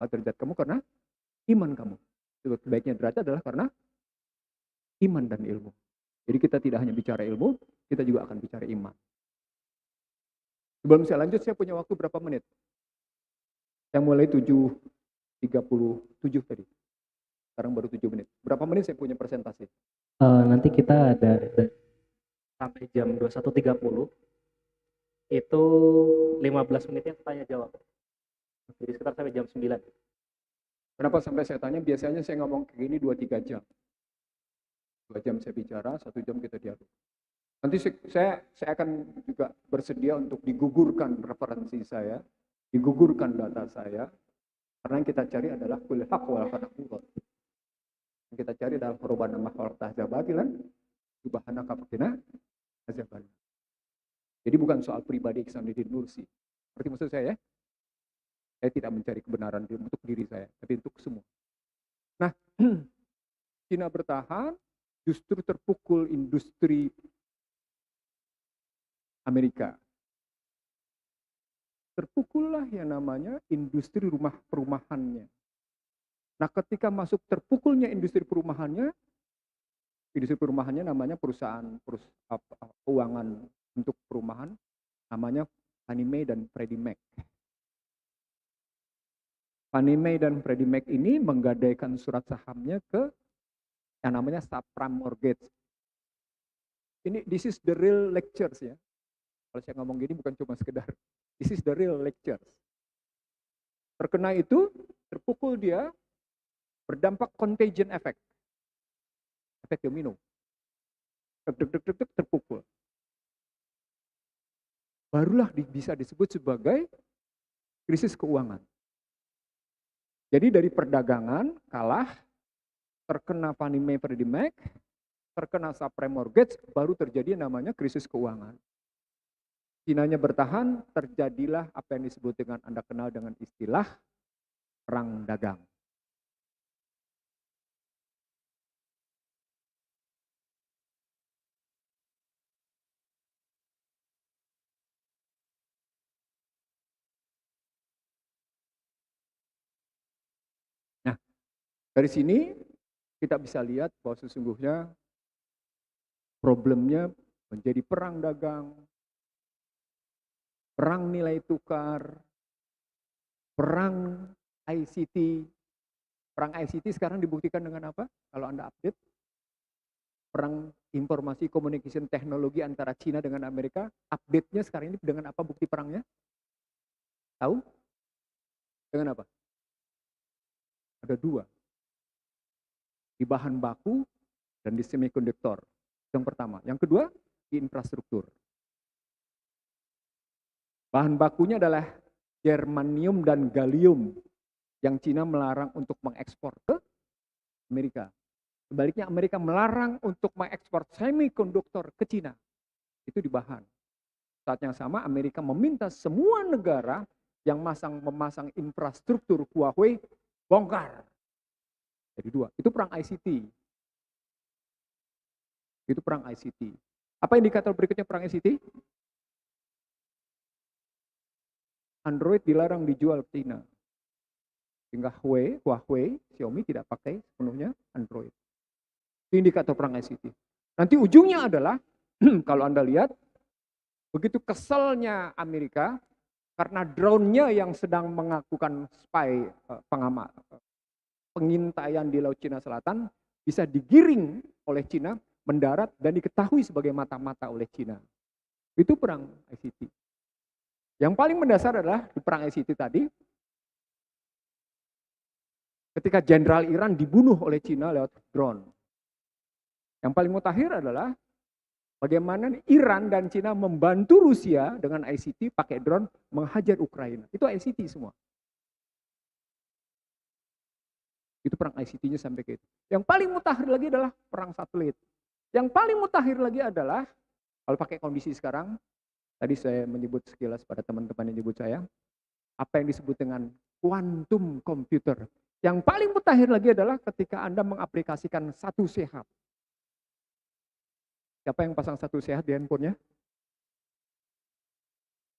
derajat kamu karena iman kamu. Sebaik-baiknya derajat adalah karena iman dan ilmu. Jadi kita tidak hanya bicara ilmu, kita juga akan bicara iman. Sebelum saya lanjut, saya punya waktu berapa menit? Yang mulai 7.37 tadi. Sekarang baru 7 menit. Berapa menit saya punya presentasi? Nanti kita ada sampai jam 21.30. Itu 15 menitnya tanya jawab. Jadi sekitar sampai jam 9. Kenapa sampai saya tanya? Biasanya saya ngomong kayak gini 2-3 jam. 2 jam saya bicara, 1 jam kita dialog. Nanti saya akan juga bersedia untuk digugurkan referensi saya, digugurkan data saya, karena yang kita cari adalah kulil haq wal qanakullah. Yang kita cari adalah perubahan nama khalqtah jabatilan, subhana kaptina azaban. Jadi bukan soal pribadi Ihsanuddin Nursi. Seperti maksud saya ya, saya tidak mencari kebenaran untuk diri saya, tapi untuk semua. Nah, Cina bertahan, justru terpukul industri Amerika. Terpukullah yang namanya industri rumah perumahannya. Nah, ketika masuk terpukulnya industri perumahannya namanya perusahaan keuangan untuk perumahan, namanya Fannie Mae dan Freddie Mac. Fannie Mae dan Freddie Mac ini menggadaikan surat sahamnya ke yang namanya subprime mortgage. This is the real lectures ya. Kalau saya ngomong gini bukan cuma sekedar, this is the real lectures. Terkena itu, terpukul dia, berdampak contagion effect. Efek domino. Terpukul. Barulah bisa disebut sebagai krisis keuangan. Jadi dari perdagangan kalah, terkena Fannie Mae Freddie Mac, terkena subprime mortgage, baru terjadi namanya krisis keuangan. Cinanya bertahan, terjadilah apa yang disebut dengan Anda kenal dengan istilah perang dagang. Nah, dari sini kita bisa lihat bahwa sesungguhnya problemnya menjadi perang dagang, perang nilai tukar, perang ICT. Perang ICT sekarang dibuktikan dengan apa? Kalau Anda update, perang informasi communication teknologi antara Cina dengan Amerika, update-nya sekarang ini dengan apa bukti perangnya? Tahu? Dengan apa? Ada 2. Di bahan baku dan di semikonduktor. Yang pertama. Yang kedua, di infrastruktur. Bahan bakunya adalah germanium dan gallium yang Cina melarang untuk mengekspor ke Amerika. Sebaliknya Amerika melarang untuk mengekspor semikonduktor ke Cina. Itu di bahan. Saat yang sama Amerika meminta semua negara yang memasang infrastruktur Huawei bongkar. Jadi 2. Itu perang ICT. Itu perang ICT. Apa indikator berikutnya perang ICT? Android dilarang dijual ke China. Sehingga Huawei, Xiaomi tidak pakai sepenuhnya Android. Itu indikator perang ICT. Nanti ujungnya adalah, kalau Anda lihat, begitu keselnya Amerika, karena drone-nya yang sedang melakukan pengintaian di Laut Cina Selatan, bisa digiring oleh Cina, mendarat, dan diketahui sebagai mata-mata oleh Cina. Itu perang ICT. Yang paling mendasar adalah di perang ICT tadi, ketika Jenderal Iran dibunuh oleh Cina lewat drone. Yang paling mutakhir adalah bagaimana Iran dan Cina membantu Rusia dengan ICT pakai drone menghajar Ukraina. Itu ICT semua. Itu perang ICT-nya sampai ke itu. Yang paling mutakhir lagi adalah perang satelit. Yang paling mutakhir lagi adalah, kalau pakai kondisi sekarang, tadi saya menyebut sekilas pada teman-teman yang menyebut saya, apa yang disebut dengan quantum computer. Yang paling mutakhir lagi adalah ketika Anda mengaplikasikan satu sehat. Siapa yang pasang satu sehat di handphonenya?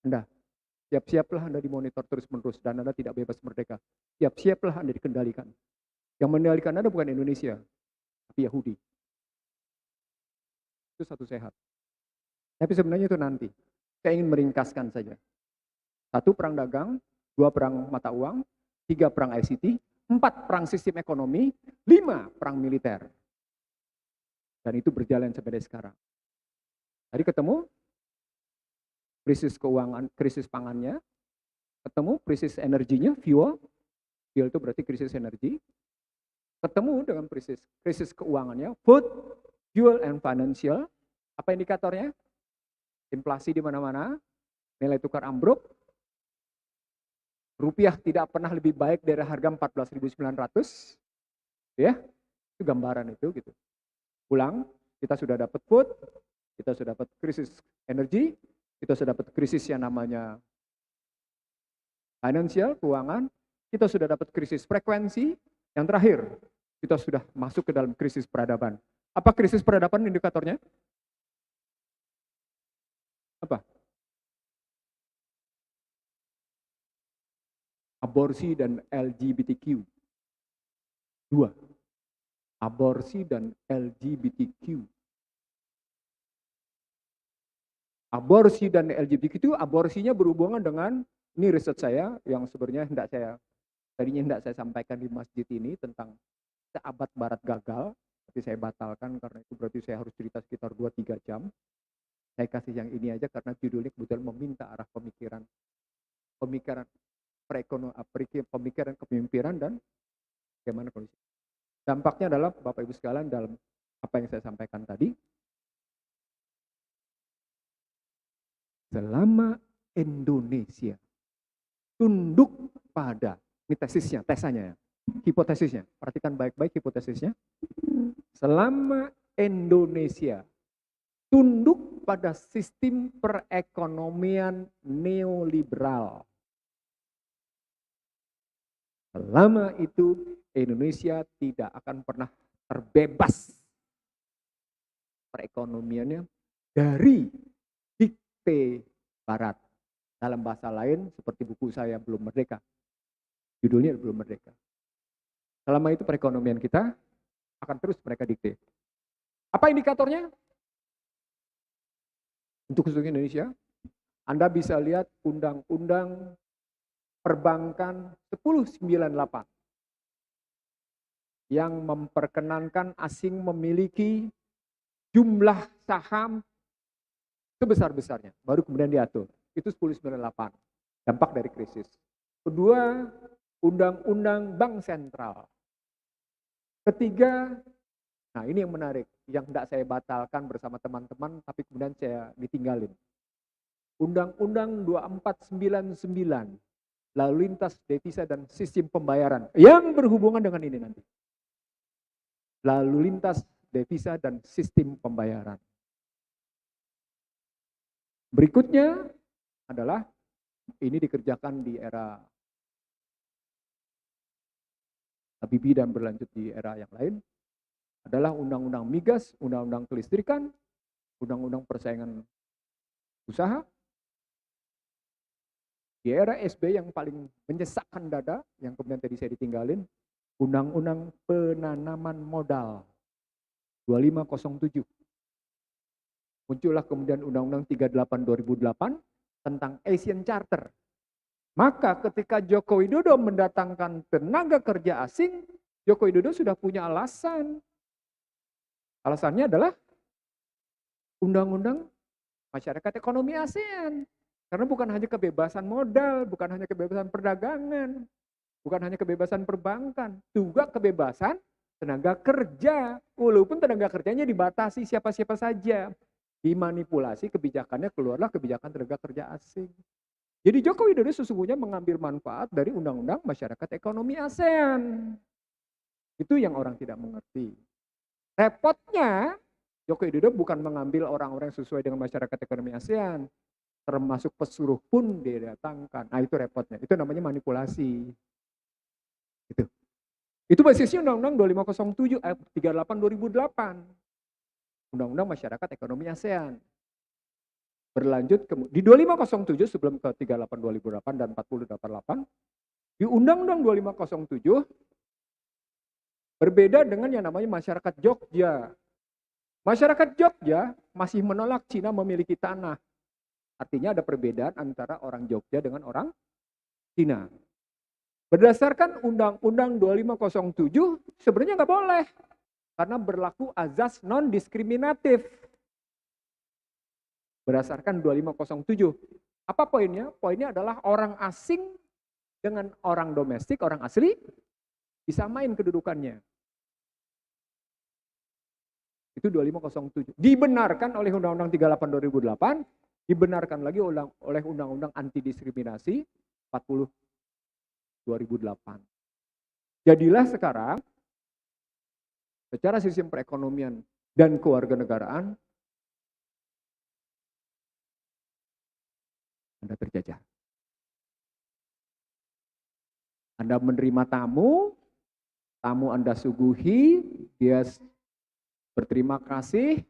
Anda. Siap-siaplah Anda dimonitor terus-menerus dan Anda tidak bebas merdeka. Siap-siaplah Anda dikendalikan. Yang mengendalikan Anda bukan Indonesia, tapi Yahudi. Itu satu sehat. Tapi sebenarnya itu nanti. Saya ingin meringkaskan saja. 1, perang dagang, 2, perang mata uang, 3, perang ICT, 4, perang sistem ekonomi, 5, perang militer. Dan itu berjalan sampai sekarang. Tadi ketemu krisis keuangan, krisis pangannya, ketemu krisis energinya, fuel itu berarti krisis energi, ketemu dengan krisis keuangannya, food, fuel, and financial. Apa indikatornya? Inflasi di mana-mana, nilai tukar ambruk, rupiah tidak pernah lebih baik dari harga 14.900, ya, itu gambaran itu gitu. Pulang, kita sudah dapat food, kita sudah dapat krisis energi, kita sudah dapat krisis yang namanya financial, keuangan, kita sudah dapat krisis frekuensi, yang terakhir, kita sudah masuk ke dalam krisis peradaban. Apa krisis peradaban indikatornya? Apa? Aborsi dan LGBTQ. 2. Aborsi dan LGBTQ. Aborsi dan LGBTQ itu aborsinya berhubungan dengan, ini riset saya yang sebenarnya tadinya hendak saya sampaikan di masjid ini tentang seabad barat gagal, tapi saya batalkan karena itu berarti saya harus cerita sekitar 2-3 jam. Saya kasih yang ini aja karena judulnya kebetulan meminta arah pemikiran pemikiran kepemimpinan dan bagaimana kondisi. Dampaknya adalah Bapak Ibu sekalian dalam apa yang saya sampaikan tadi. Selama Indonesia tunduk pada, ini tesanya ya, hipotesisnya, perhatikan baik-baik hipotesisnya. Selama Indonesia tunduk pada sistem perekonomian neoliberal, selama itu Indonesia tidak akan pernah terbebas perekonomiannya dari dikte Barat. Dalam bahasa lain seperti buku saya Belum Merdeka. Judulnya Belum Merdeka. Selama itu perekonomian kita akan terus mereka dikte. Apa indikatornya? Untuk seluruh Indonesia, Anda bisa lihat Undang-Undang Perbankan 1098 yang memperkenankan asing memiliki jumlah saham sebesar-besarnya, baru kemudian diatur. Itu 1098, dampak dari krisis. Kedua, Undang-Undang Bank Sentral. Ketiga, nah ini yang menarik, yang tidak saya batalkan bersama teman-teman, tapi kemudian saya ditinggalin. Undang-Undang 2499, lalu lintas devisa dan sistem pembayaran, yang berhubungan dengan ini nanti. Lalu lintas devisa dan sistem pembayaran. Berikutnya adalah, ini dikerjakan di era Habibie dan berlanjut di era yang lain, adalah Undang-Undang Migas, Undang-Undang Kelistrikan, Undang-Undang Persaingan Usaha. Di era SB yang paling menyesakkan dada, yang kemudian tadi saya ditinggalin, Undang-Undang Penanaman Modal 2507. Muncullah kemudian Undang-Undang 38 2008 tentang Asian Charter. Maka ketika Joko Widodo mendatangkan tenaga kerja asing, Joko Widodo sudah punya alasan. Alasannya adalah Undang-Undang Masyarakat Ekonomi ASEAN. Karena bukan hanya kebebasan modal, bukan hanya kebebasan perdagangan, bukan hanya kebebasan perbankan, juga kebebasan tenaga kerja. Walaupun tenaga kerjanya dibatasi siapa-siapa saja. Dimanipulasi kebijakannya, keluarlah kebijakan tenaga kerja asing. Jadi Joko Widodo sesungguhnya mengambil manfaat dari Undang-Undang Masyarakat Ekonomi ASEAN. Itu yang orang tidak mengerti. Repotnya, Joko Widodo bukan mengambil orang-orang sesuai dengan Masyarakat Ekonomi ASEAN. Termasuk pesuruh pun didatangkan. Nah itu repotnya, itu namanya manipulasi. Itu basisnya Undang-Undang 2507 ayat 38 2008. Undang-Undang Masyarakat Ekonomi ASEAN. Berlanjut di 2507 sebelum ke 38 2008 dan 4088 di Undang-Undang 2507 berbeda dengan yang namanya masyarakat Jogja. Masyarakat Jogja masih menolak Cina memiliki tanah. Artinya ada perbedaan antara orang Jogja dengan orang Cina. Berdasarkan Undang-Undang 2507 sebenarnya nggak boleh. Karena berlaku azas non-diskriminatif. Berdasarkan 2507. Apa poinnya? Poinnya adalah orang asing dengan orang domestik, orang asli, disamain kedudukannya. Itu 2507. Dibenarkan oleh Undang-Undang 38 2008, dibenarkan lagi oleh Undang-Undang Anti Diskriminasi 40 2008. Jadilah sekarang secara sistem perekonomian dan kewarganegaraan Anda terjajah. Anda menerima tamu Anda suguhi, dia berterima kasih,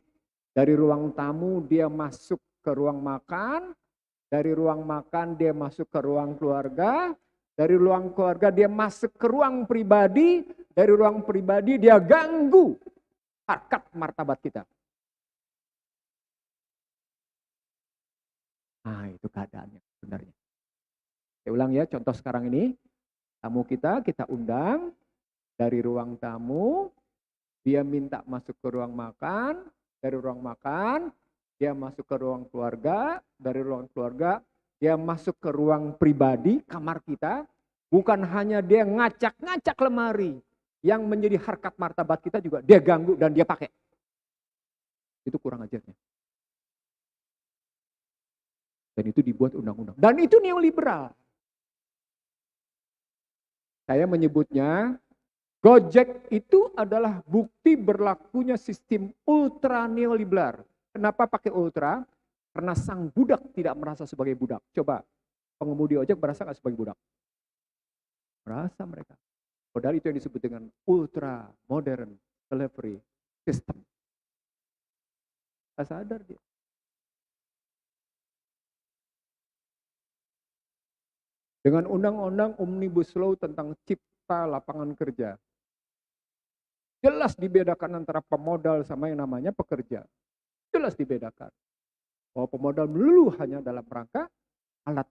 dari ruang tamu dia masuk ke ruang makan, dari ruang makan dia masuk ke ruang keluarga, dari ruang keluarga dia masuk ke ruang pribadi, dari ruang pribadi dia ganggu harkat martabat kita. Nah, itu keadaannya sebenarnya. Saya ulang ya, contoh sekarang ini, tamu kita undang, dari ruang tamu, dia minta masuk ke ruang makan, dari ruang makan, dia masuk ke ruang keluarga, dari ruang keluarga, dia masuk ke ruang pribadi, kamar kita, bukan hanya dia ngacak-ngacak lemari, yang menjadi harkat martabat kita juga dia ganggu dan dia pakai. Itu kurang ajarnya. Dan itu dibuat undang-undang. Dan itu neoliberal. Saya menyebutnya Gojek itu adalah bukti berlakunya sistem ultra neoliberal. Kenapa pakai ultra? Karena sang budak tidak merasa sebagai budak. Coba, pengemudi ojek merasa nggak sebagai budak? Merasa mereka. Padahal itu yang disebut dengan ultra modern slavery system. Nggak sadar dia. Dengan undang-undang Omnibus Law tentang cipta lapangan kerja, jelas dibedakan antara pemodal sama yang namanya pekerja. Jelas dibedakan. Bahwa pemodal melulu hanya dalam rangka alat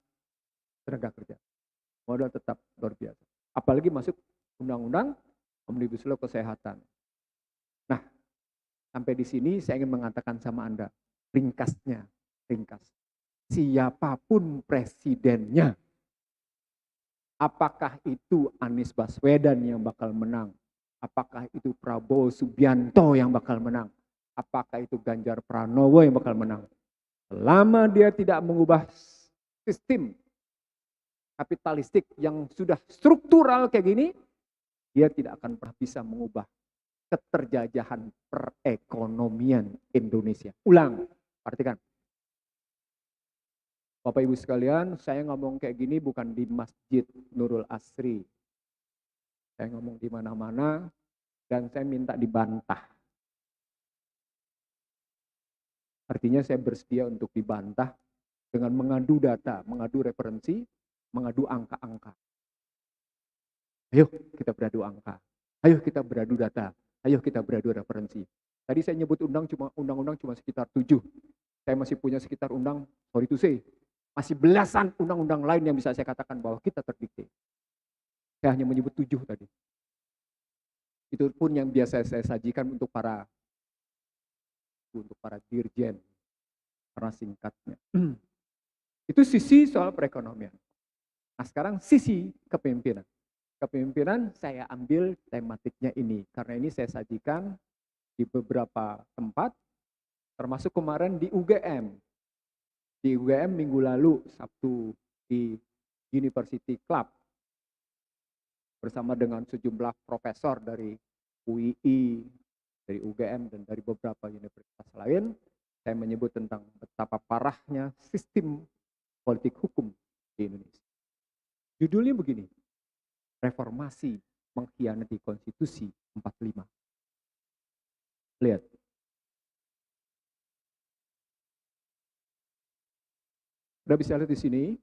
tenaga kerja. Modal tetap luar biasa. Apalagi masuk undang-undang Omnibus Law kesehatan. Nah, sampai di sini saya ingin mengatakan sama Anda, ringkas. Siapapun presidennya, apakah itu Anies Baswedan yang bakal menang? Apakah itu Prabowo Subianto yang bakal menang? Apakah itu Ganjar Pranowo yang bakal menang? Selama dia tidak mengubah sistem kapitalistik yang sudah struktural kayak gini, dia tidak akan pernah bisa mengubah keterjajahan perekonomian Indonesia. Ulang, perhatikan. Bapak Ibu sekalian, saya ngomong kayak gini bukan di Masjid Nurul Asri. Saya ngomong di mana-mana dan saya minta dibantah. Artinya saya bersedia untuk dibantah dengan mengadu data, mengadu referensi, mengadu angka-angka. Ayo kita beradu angka, ayo kita beradu data, ayo kita beradu referensi. Tadi saya nyebut undang-undang cuma sekitar 7. Saya masih punya sekitar sorry to say, masih belasan undang-undang lain yang bisa saya katakan bahwa kita terdikte. Saya hanya menyebut 7 tadi. Itu pun yang biasa saya sajikan untuk para dirjen, karena singkatnya. Itu sisi soal perekonomian. Nah sekarang sisi kepemimpinan. Kepemimpinan saya ambil tematiknya ini, karena ini saya sajikan di beberapa tempat, termasuk kemarin di UGM. Di UGM minggu lalu, Sabtu, di University Club, bersama dengan sejumlah profesor dari UII, dari UGM, dan dari beberapa universitas lain, saya menyebut tentang betapa parahnya sistem politik hukum di Indonesia. Judulnya begini, Reformasi Mengkhianati Konstitusi 45. Lihat. Anda bisa lihat di sini.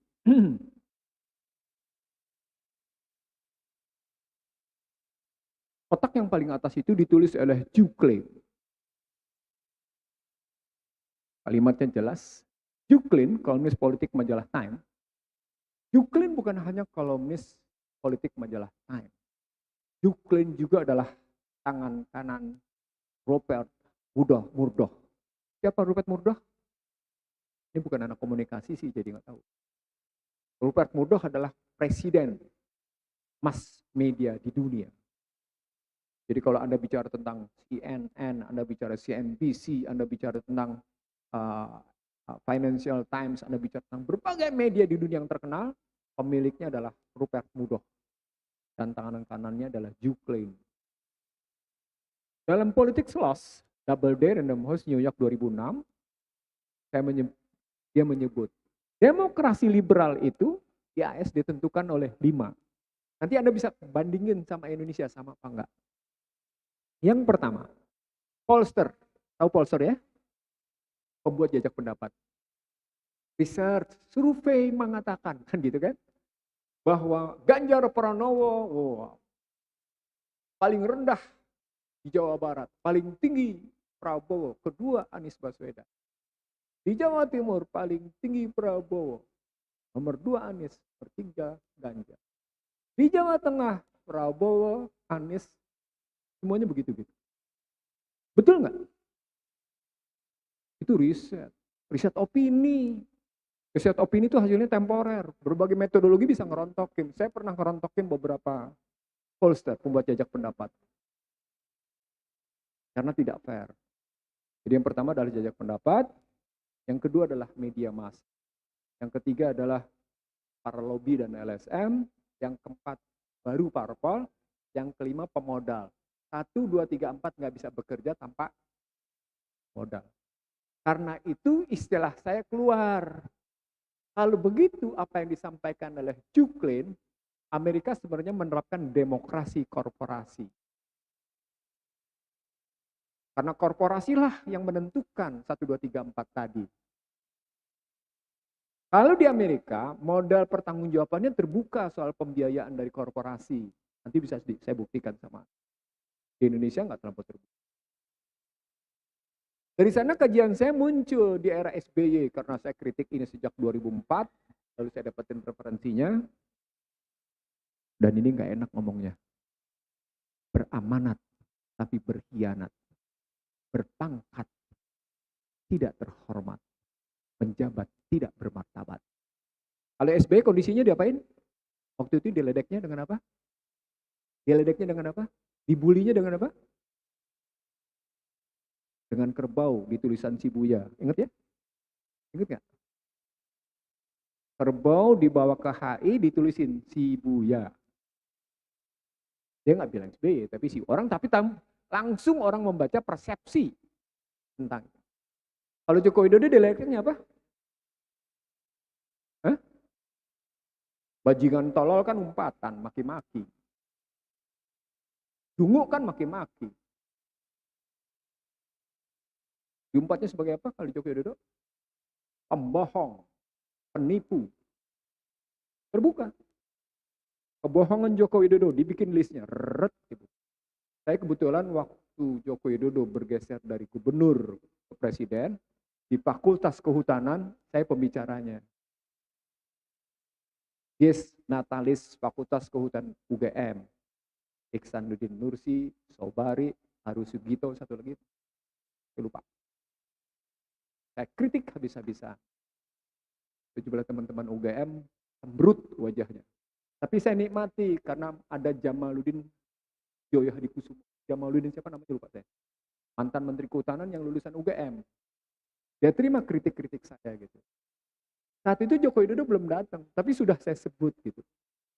Kotak yang paling atas itu ditulis oleh Juklin. Kalimatnya jelas. Juklin, kolumnis politik majalah Time. Juklin bukan hanya kolumnis politik majalah Time. Juklin juga adalah tangan kanan Rupert Murdoch. Siapa Rupert Murdoch? Ini bukan anak komunikasi sih, jadi nggak tahu. Rupert Murdoch adalah presiden mass media di dunia. Jadi kalau Anda bicara tentang CNN, Anda bicara CNBC, Anda bicara tentang Financial Times, Anda bicara tentang berbagai media di dunia yang terkenal, pemiliknya adalah Rupert Murdoch. Dan tangan kanannya adalah Juklin. Dalam Politics Loss, Doubleday Random House New York 2006, dia menyebut, demokrasi liberal itu di AS ditentukan oleh 5. Nanti Anda bisa bandingin sama Indonesia, sama apa enggak. Yang pertama, pollster. Tahu pollster ya? Pembuat jajak pendapat. Research, survei mengatakan, kan gitu kan? Bahwa Ganjar Pranowo paling rendah di Jawa Barat, paling tinggi Prabowo, kedua Anies Baswedan. Di Jawa Timur paling tinggi Prabowo, nomor 2 Anies, nomor 3 Ganjar. Di Jawa Tengah Prabowo, Anies, semuanya begitu-gitu. Betul nggak? Itu riset opini. Riset opini itu hasilnya temporer. Berbagai metodologi bisa ngerontokin. Saya pernah ngerontokin beberapa pollster, pembuat jajak pendapat. Karena tidak fair. Jadi yang pertama adalah jajak pendapat, yang kedua adalah media massa, yang ketiga adalah para lobby dan LSM, yang keempat baru parpol, yang kelima pemodal. 1, 2, 3, 4 nggak bisa bekerja tanpa modal. Karena itu istilah saya keluar. Kalau begitu apa yang disampaikan oleh Juklin, Amerika sebenarnya menerapkan demokrasi korporasi. Karena korporasilah yang menentukan 1, 2, 3, 4 tadi. Kalau di Amerika, modal pertanggungjawabannya terbuka soal pembiayaan dari korporasi. Nanti bisa saya buktikan sama. Di Indonesia nggak terlalu terbuka. Dari sana kajian saya muncul di era SBY karena saya kritik ini sejak 2004, lalu saya dapetin referensinya, dan ini nggak enak ngomongnya. Beramanat tapi berkhianat, berpangkat tidak terhormat, penjabat tidak bermartabat. Kalau SBY kondisinya diapain? Waktu itu diledeknya dengan apa? Diledeknya dengan apa? Dibulinya dengan apa? Dengan kerbau di tulisan Shibuya. Ingat ya? Ingat nggak? Kerbau dibawa ke HI ditulisin Shibuya. Dia nggak bilang SBY, tapi si orang, tapi langsung orang membaca persepsi tentang itu. Kalau Joko Widodo diledeknya apa? Hah? Bajingan tolol kan umpatan, maki-maki. Dungu kan maki-maki. Diumpatnya sebagai apa kalau Joko Widodo? Pembohong, penipu. Terbuka. Kebohongan Joko Widodo dibikin listnya. Gitu. Saya kebetulan waktu Joko Widodo bergeser dari gubernur ke presiden, di Fakultas Kehutanan, saya pembicaranya. Yes, Natalis Fakultas Kehutanan UGM. Iksanuddin Nursi, Sobari, Haru Sugito, satu lagi. Saya lupa. Saya kritik habis-habisan. Sejumlah teman-teman UGM sembrut wajahnya. Tapi saya nikmati karena ada Jamaluddin Joyo Hadikusumo. Jamaluddin siapa namanya lupa saya. Mantan Menteri Kehutanan yang lulusan UGM. Dia terima kritik-kritik saya gitu. Saat itu Joko Widodo belum datang, tapi sudah saya sebut gitu.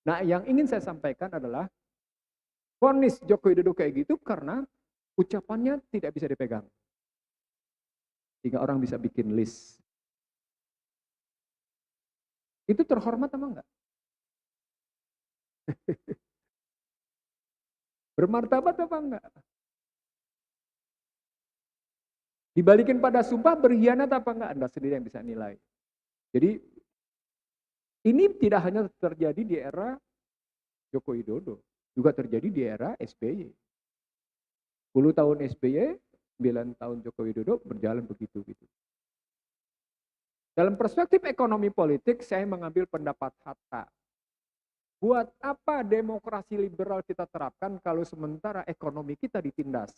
Nah, yang ingin saya sampaikan adalah vonis Joko Widodo kayak gitu karena ucapannya tidak bisa dipegang. Sehingga orang bisa bikin list. Itu terhormat apa enggak? Bermartabat apa enggak? Dibalikin pada sumpah berkhianat apa enggak? Anda sendiri yang bisa nilai. Jadi Ini tidak hanya terjadi di era Joko Widodo, juga terjadi di era SBY. 10 tahun SBY, 9 tahun Joko Widodo berjalan begitu gitu. Dalam perspektif ekonomi politik, saya mengambil pendapat Hatta. Buat apa demokrasi liberal kita terapkan kalau sementara ekonomi kita ditindas?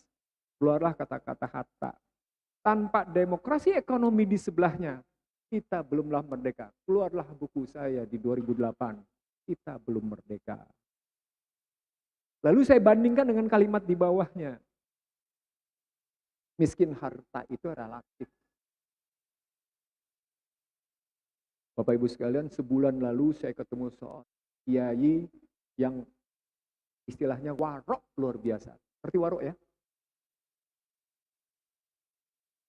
Keluarlah kata-kata Hatta. Tanpa demokrasi ekonomi di sebelahnya, kita belumlah merdeka. Keluarlah buku saya di 2008. Kita belum merdeka. Lalu saya bandingkan dengan kalimat di bawahnya. Miskin harta itu relatif. Bapak Ibu sekalian, sebulan lalu saya ketemu seorang kiai yang istilahnya warok luar biasa. Seperti warok ya.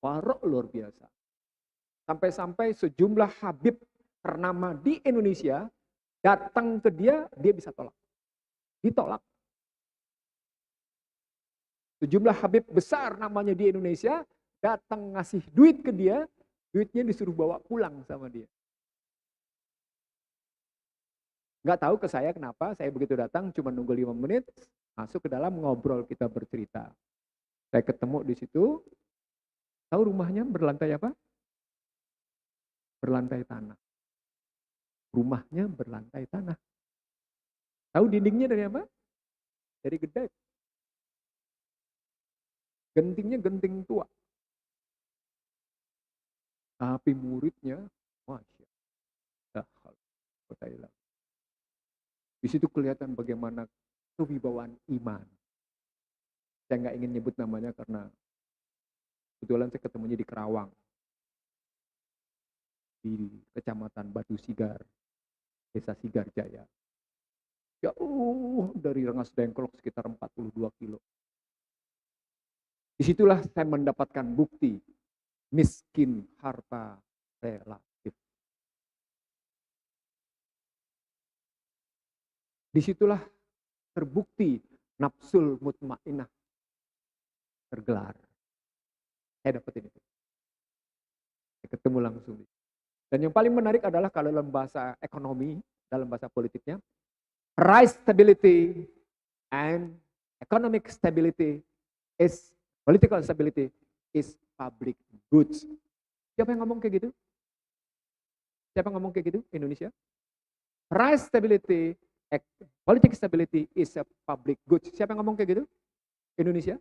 Warok luar biasa. Sampai-sampai sejumlah habib ternama di Indonesia datang ke dia, dia bisa tolak. Ditolak. Sejumlah habib besar namanya di Indonesia datang ngasih duit ke dia, duitnya disuruh bawa pulang sama dia. Nggak tahu ke saya kenapa, saya begitu datang cuma nunggu 5 menit, masuk ke dalam ngobrol, kita bercerita. Saya ketemu di situ, tahu rumahnya berlantai apa? Berlantai tanah. Rumahnya berlantai tanah. Tahu dindingnya dari apa? Dari gedek. Gentingnya genting tua. Tapi muridnya, Masya Allah. Di situ kelihatan bagaimana kewibawaan iman. Saya nggak ingin nyebut namanya karena kebetulan saya ketemunya di Kerawang. Di Kecamatan Batu Sigar, Desa Sigar Jaya. Jauh dari Rengas Dengklok sekitar 42 kilo. Disitulah saya mendapatkan bukti miskin harta relatif. Disitulah terbukti nafsul mutmainah tergelar. Saya dapetin itu. Saya ketemu langsung. Dan yang paling menarik adalah kalau dalam bahasa ekonomi, dalam bahasa politiknya, price stability and economic stability is political stability is public goods. Siapa yang ngomong kayak gitu? Siapa yang ngomong kayak gitu? Indonesia? Price stability, political stability is a public goods. Siapa yang ngomong kayak gitu? Indonesia?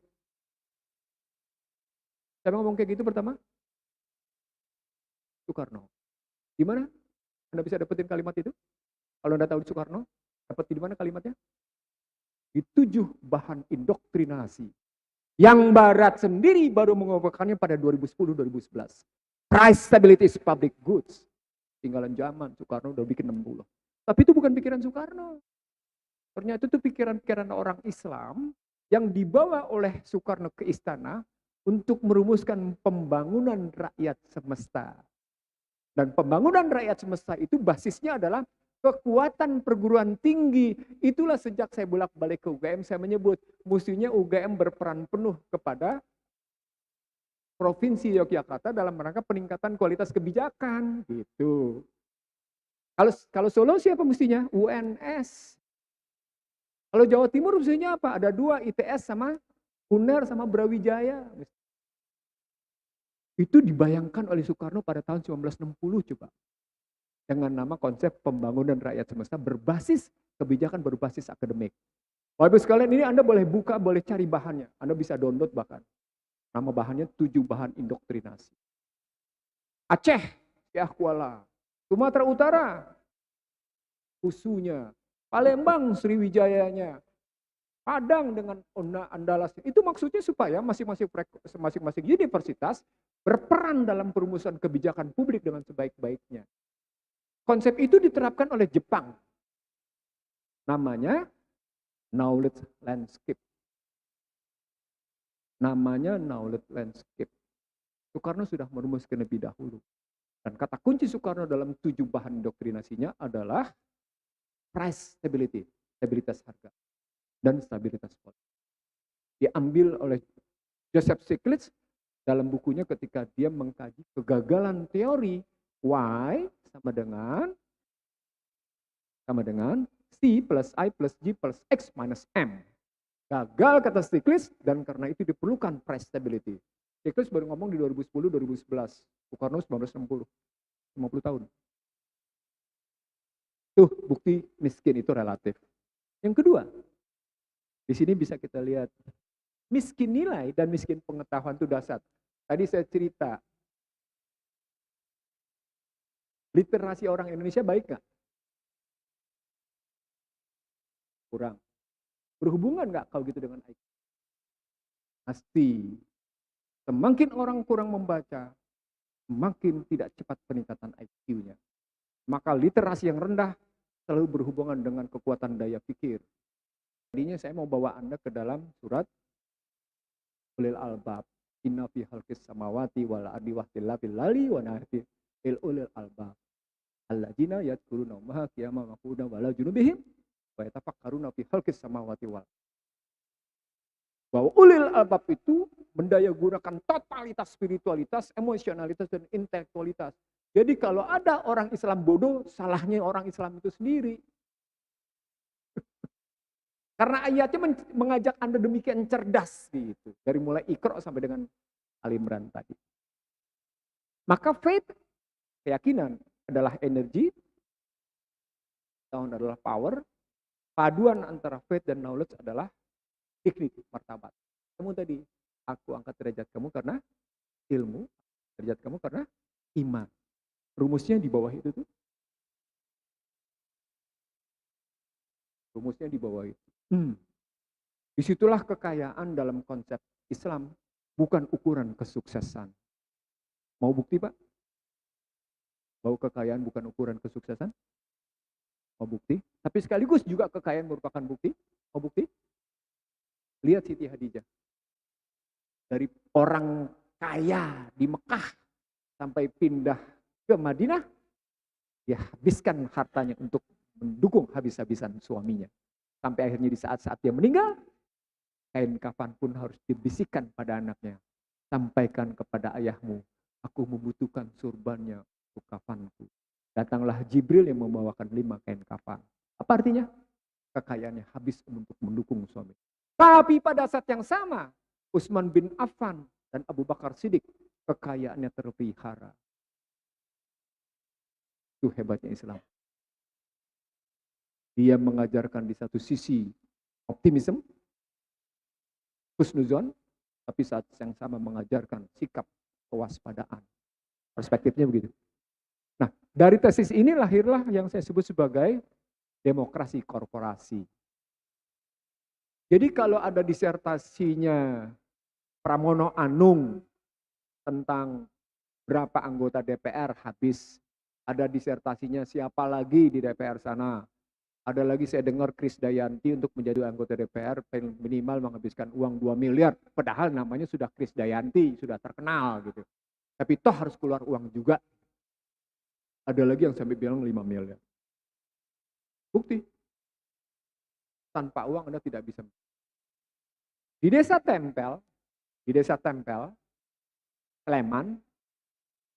Siapa yang ngomong kayak gitu pertama? Soekarno. Di mana Anda bisa dapetin kalimat itu? Kalau Anda tahu Soekarno, dapat di mana kalimatnya? Di 7 bahan indoktrinasi. Yang Barat sendiri baru mengobarkannya pada 2010-2011. Price stability is public goods. Tinggalan zaman, Soekarno udah bikin 60. Tapi itu bukan pikiran Soekarno. Ternyata itu pikiran-pikiran orang Islam yang dibawa oleh Soekarno ke istana untuk merumuskan pembangunan rakyat semesta. Dan pembangunan rakyat semesta itu basisnya adalah kekuatan perguruan tinggi. Itulah sejak saya bolak-balik ke UGM, saya menyebut mestinya UGM berperan penuh kepada Provinsi Yogyakarta dalam rangka peningkatan kualitas kebijakan. Gitu. Kalau Solo siapa mestinya? UNS. Kalau Jawa Timur mestinya apa? Ada 2, ITS sama UNER sama Brawijaya. Itu dibayangkan oleh Soekarno pada tahun 1960 coba. Dengan nama konsep pembangunan rakyat semesta berbasis kebijakan berbasis akademik. Bapak sekalian ini Anda boleh buka, boleh cari bahannya. Anda bisa download bahkan. Nama bahannya 7 bahan indoktrinasi. Aceh, Syah Kuala. Sumatera Utara, Usunya. Palembang, Sriwijayanya. Padang dengan Andalas. Itu maksudnya supaya masing-masing universitas berperan dalam perumusan kebijakan publik dengan sebaik-baiknya. Konsep itu diterapkan oleh Jepang. Namanya knowledge landscape. Namanya knowledge landscape. Soekarno sudah merumuskan lebih dahulu. Dan kata kunci Soekarno dalam 7 bahan doktrinasinya adalah price stability, stabilitas harga, dan stabilitas politik. Diambil oleh Joseph Stiglitz dalam bukunya ketika dia mengkaji kegagalan teori Y sama dengan sama dengan C plus I plus G plus X minus M. Gagal kata Stiglitz dan karena itu diperlukan price stability. Stiglitz baru ngomong di 2010-2011. Soekarno 1960. 50 tahun. Tuh bukti miskin itu relatif. Yang kedua, di sini bisa kita lihat miskin nilai dan miskin pengetahuan itu dasar. Tadi saya cerita, literasi orang Indonesia baik nggak? Kurang. Berhubungan nggak kalau gitu dengan IQ? Pasti. Semakin orang kurang membaca, semakin tidak cepat peningkatan IQ-nya. Maka literasi yang rendah selalu berhubungan dengan kekuatan daya pikir. Tadinya saya mau bawa Anda ke dalam surat Ulil Albab. Inna fi khalqis samawati wal ardi wahtilatil lali wa nahti ulil albab. Alladzina yadhkuruna Allaha qiyaman wa qu'udan wa ala junubihim wa yatafakkaruna fi khalqis samawati wal. Bahwa ulil albab itu mendaya gunakan totalitas spiritualitas, emosionalitas dan intelektualitas. Jadi kalau ada orang Islam bodoh, salahnya orang Islam itu sendiri. Karena ayatnya mengajak Anda demikian cerdas gitu. Dari mulai Iqra sampai dengan Al-Imran tadi. Maka faith, keyakinan adalah energi, tahun adalah power, paduan antara faith dan knowledge adalah dignity, martabat. Kamu tadi, aku angkat derajat kamu karena ilmu, derajat kamu karena iman. Rumusnya di bawah itu tuh. Rumusnya di bawah itu. Disitulah kekayaan dalam konsep Islam, bukan ukuran kesuksesan. Mau bukti Pak? Bahwa kekayaan bukan ukuran kesuksesan? Mau bukti? Tapi sekaligus juga kekayaan merupakan bukti. Mau bukti? Lihat Siti Hadijah. Dari orang kaya di Mekah sampai pindah ke Madinah, dia habiskan hartanya untuk mendukung habis-habisan suaminya. Sampai akhirnya di saat-saat dia meninggal, kain kafan pun harus dibisikkan pada anaknya. Sampaikan kepada ayahmu, aku membutuhkan surbannya untuk kafanku. Datanglah Jibril yang membawakan 5 kain kafan. Apa artinya? Kekayaannya habis untuk mendukung suami. Tapi pada saat yang sama, Utsman bin Affan dan Abu Bakar Siddiq, kekayaannya terpelihara. Itu hebatnya Islam. Dia mengajarkan di satu sisi optimisme, husnuzon, tapi saat yang sama mengajarkan sikap kewaspadaan. Perspektifnya begitu. Nah, dari tesis ini lahirlah yang saya sebut sebagai demokrasi korporasi. Jadi kalau ada disertasinya Pramono Anung tentang berapa anggota DPR habis, ada disertasinya siapa lagi di DPR sana, ada lagi saya dengar Krisdayanti untuk menjadi anggota DPR minimal menghabiskan uang 2 miliar. Padahal namanya sudah Krisdayanti, sudah terkenal gitu. Tapi toh harus keluar uang juga. Ada lagi yang sampai bilang 5 miliar. Bukti. Tanpa uang Anda tidak bisa. Di desa Tempel, Sleman,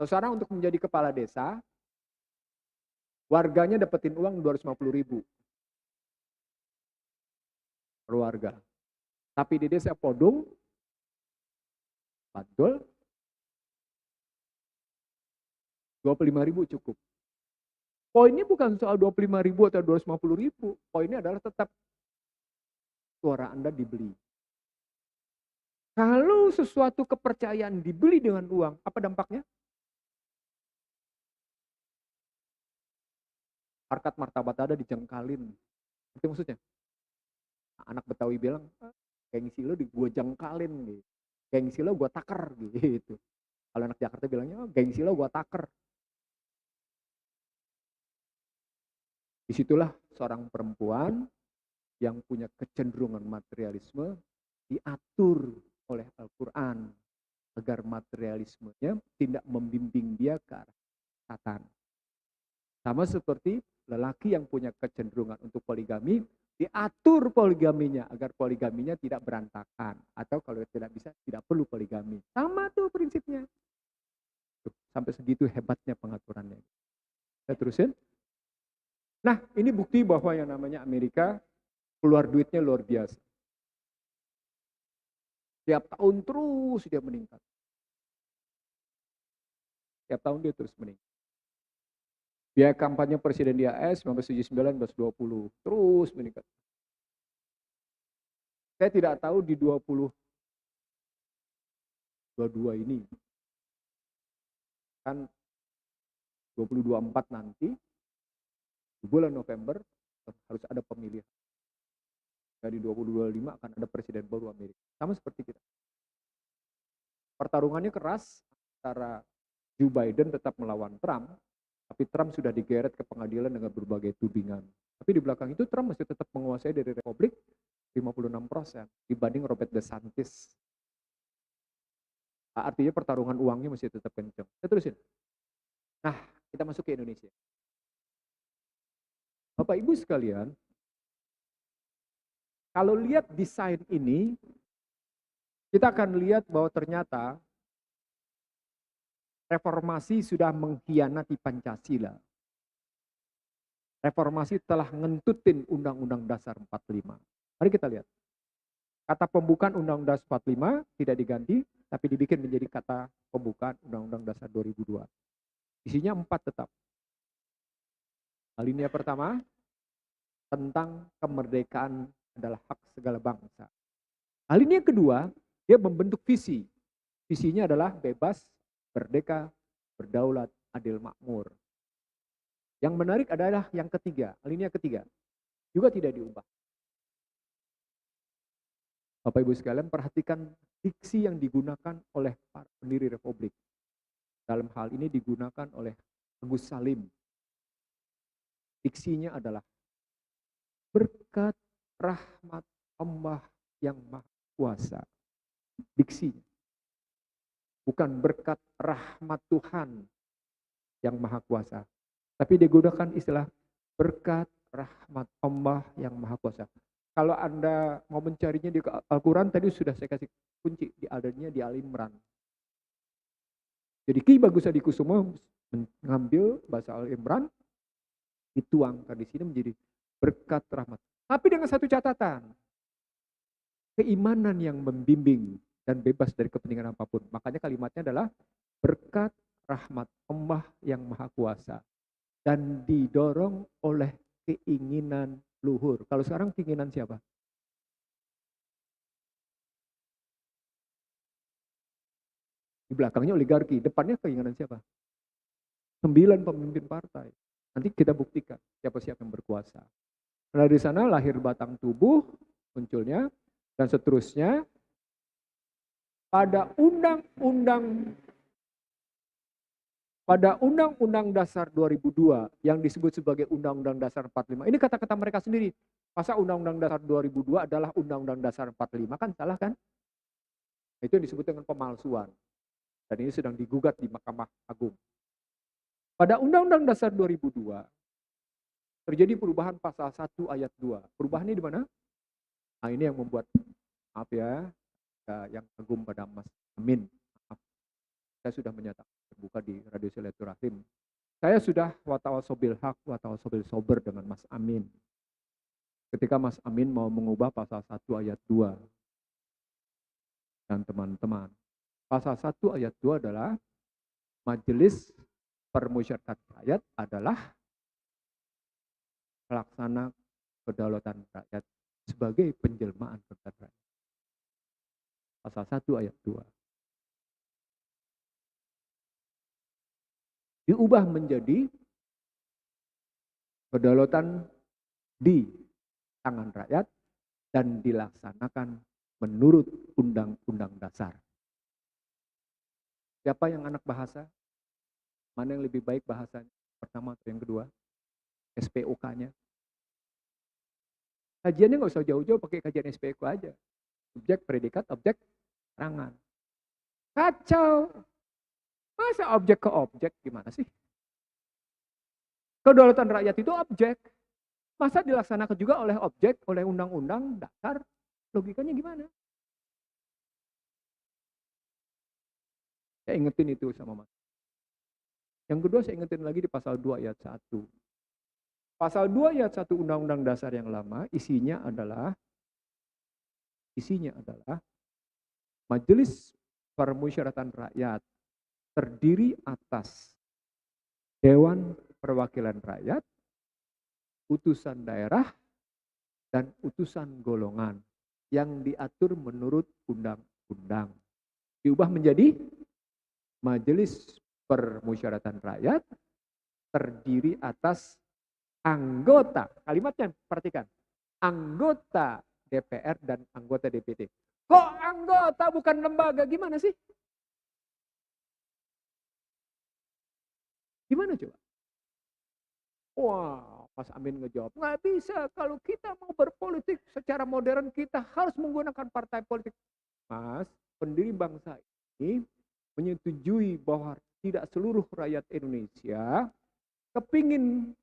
seseorang untuk menjadi kepala desa, warganya dapetin uang 250.000 per warga. Tapi di desa Podung, Badul, 25.000 cukup. Poinnya bukan soal 25.000 atau 250.000. Poinnya adalah tetap suara Anda dibeli. Kalau sesuatu kepercayaan dibeli dengan uang, apa dampaknya? Harkat martabat ada dijengkalin. Itu maksudnya. Anak Betawi bilang, gengsi lo gue jengkalin gitu. Gengsi lo gue taker gitu. Kalau anak Jakarta bilangnya, gengsi lo gue taker. Disitulah seorang perempuan yang punya kecenderungan materialisme diatur oleh Al-Quran agar materialismenya tidak membimbing dia ke arah setan. Sama seperti lelaki yang punya kecenderungan untuk poligami, diatur poligaminya agar poligaminya tidak berantakan. Atau kalau tidak bisa, tidak perlu poligami. Sama tuh prinsipnya. Tuh, sampai segitu hebatnya pengaturannya. Saya terusin. Nah, ini bukti bahwa yang namanya Amerika keluar duitnya luar biasa. Tiap tahun terus dia meningkat. Tiap tahun dia terus meningkat. Biaya kampanye presiden di AS 1979, 1920 terus meningkat. Saya tidak tahu di 2022 ini kan 2024 nanti di bulan November harus ada pemilihan. Dari 2025 akan ada presiden baru Amerika. Sama seperti kita. Pertarungannya keras antara Joe Biden tetap melawan Trump, tapi Trump sudah digeret ke pengadilan dengan berbagai tudingan. Tapi di belakang itu Trump masih tetap menguasai dari Republik 56% dibanding Robert DeSantis. Artinya pertarungan uangnya masih tetap kencang. Saya terusin. Nah, kita masuk ke Indonesia. Bapak Ibu sekalian, kalau lihat desain ini, kita akan lihat bahwa ternyata reformasi sudah mengkhianati Pancasila. Reformasi telah ngentutin Undang-Undang Dasar 45. Mari kita lihat. Kata pembukaan Undang-Undang Dasar 45 tidak diganti, tapi dibikin menjadi kata pembukaan Undang-Undang Dasar 2002. Isinya 4 tetap. Alinea pertama, tentang kemerdekaan adalah hak segala bangsa. Alinea kedua, dia membentuk visi. Visinya adalah bebas, merdeka, berdaulat, adil makmur. Yang menarik adalah yang ketiga, alinea ketiga. Juga tidak diubah. Bapak Ibu sekalian, perhatikan diksi yang digunakan oleh para pendiri Republik. Dalam hal ini digunakan oleh Agus Salim. Diksinya adalah berkat rahmat Allah yang Maha Kuasa. Diksinya. Bukan berkat rahmat Tuhan yang Maha Kuasa. Tapi digunakan istilah berkat rahmat Allah yang Maha Kuasa. Kalau Anda mau mencarinya di Al-Quran, tadi sudah saya kasih kunci, adanya di Al-Imran. Jadi Ki Bagus Adikusumo mengambil bahasa Al-Imran, dituangkan di sini menjadi berkat rahmat. Tapi dengan satu catatan, keimanan yang membimbing dan bebas dari kepentingan apapun. Makanya kalimatnya adalah berkat rahmat Allah yang Maha Kuasa dan didorong oleh keinginan luhur. Kalau sekarang keinginan siapa? Di belakangnya oligarki, depannya keinginan siapa? 9 pemimpin partai. Nanti kita buktikan siapa-siapa yang berkuasa. Nah, dari sana lahir batang tubuh munculnya dan seterusnya pada Undang-Undang Dasar 2002 yang disebut sebagai Undang-Undang Dasar 45. Ini kata-kata mereka sendiri. Masa Undang-Undang Dasar 2002 adalah Undang-Undang Dasar 45, kan salah kan? Itu yang disebut dengan pemalsuan. Dan ini sedang digugat di Mahkamah Agung. Pada Undang-Undang Dasar 2002 terjadi perubahan pasal 1 ayat 2. Perubahannya di mana? Nah, ini yang membuat, maaf ya, yang kagum pada Mas Amin. Maaf. Saya sudah menyatakan terbuka di Radio Silaturahim. Saya sudah watawasobil hak, watawasobil sober dengan Mas Amin. Ketika Mas Amin mau mengubah pasal 1 ayat 2. Dan teman-teman, pasal 1 ayat 2 adalah Majelis Permusyawaratan Rakyat adalah pelaksana kedaulatan rakyat sebagai penjelmaan kedaulatan rakyat. Pasal 1 ayat 2. Diubah menjadi kedaulatan di tangan rakyat dan dilaksanakan menurut Undang-Undang Dasar. Siapa yang anak bahasa? Mana yang lebih baik bahasanya? Pertama atau yang kedua? SPOK-nya. Kajiannya nggak usah jauh-jauh, pakai kajian SPOK aja. Subjek, predikat, objek, keterangan. Kacau. Masa objek ke objek gimana sih? Kedaulatan rakyat itu objek. Masa dilaksanakan juga oleh objek, oleh undang-undang dasar? Logikanya gimana? Saya ingetin itu sama Mas. Yang kedua saya ingetin lagi di pasal 2 ayat 1. Pasal 2 ayat 1 Undang-Undang Dasar yang lama isinya adalah Majelis Permusyawaratan Rakyat terdiri atas Dewan Perwakilan Rakyat, utusan daerah, dan utusan golongan yang diatur menurut undang-undang. Diubah menjadi Majelis Permusyawaratan Rakyat terdiri atas anggota, kalimatnya perhatikan, anggota DPR dan anggota DPD. Kok anggota bukan lembaga? Gimana sih? Gimana coba? Wah, Mas Amin ngejawab, nggak bisa, kalau kita mau berpolitik secara modern kita harus menggunakan partai politik. Mas, pendiri bangsa ini menyetujui bahwa tidak seluruh rakyat Indonesia kepingin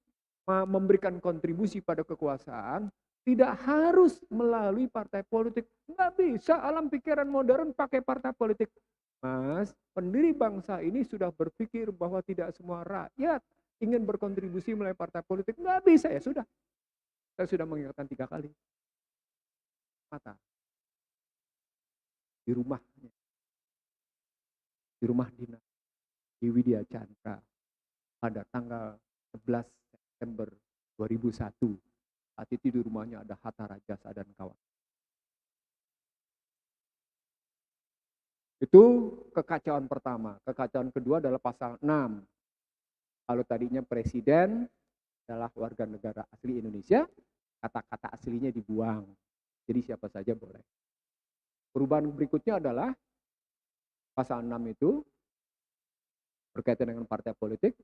memberikan kontribusi pada kekuasaan, tidak harus melalui partai politik. Nggak bisa, alam pikiran modern pakai partai politik. Mas, pendiri bangsa ini sudah berpikir bahwa tidak semua rakyat ingin berkontribusi melalui partai politik. Nggak bisa, ya sudah. Saya sudah mengingatkan 3 kali. Mata. Di rumahnya. Di rumah dinas. Di Widya Chandra. Pada tanggal 11 September 2001. Saat itu di rumahnya ada Hatta Rajasa dan kawan. Itu kekacauan pertama. Kekacauan kedua adalah pasal 6. Kalau tadinya presiden adalah warga negara asli Indonesia, kata-kata aslinya dibuang. Jadi siapa saja boleh. Perubahan berikutnya adalah pasal 6 itu berkaitan dengan partai politik.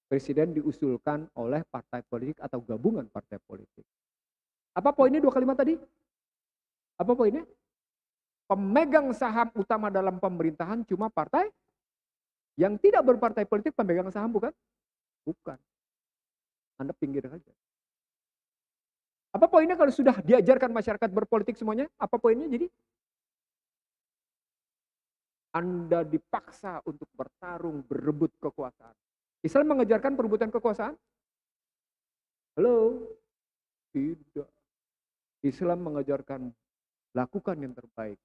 Presiden diusulkan oleh partai politik atau gabungan partai politik. Apa poinnya 2 kalimat tadi? Apa poinnya? Pemegang saham utama dalam pemerintahan cuma partai yang tidak berpartai politik. Pemegang saham bukan? Bukan. Anda pinggir saja. Apa poinnya kalau sudah diajarkan masyarakat berpolitik semuanya? Apa poinnya jadi? Anda dipaksa untuk bertarung, berebut kekuasaan. Islam mengajarkan perebutan kekuasaan? Halo? Tidak. Islam mengajarkan lakukan yang terbaik.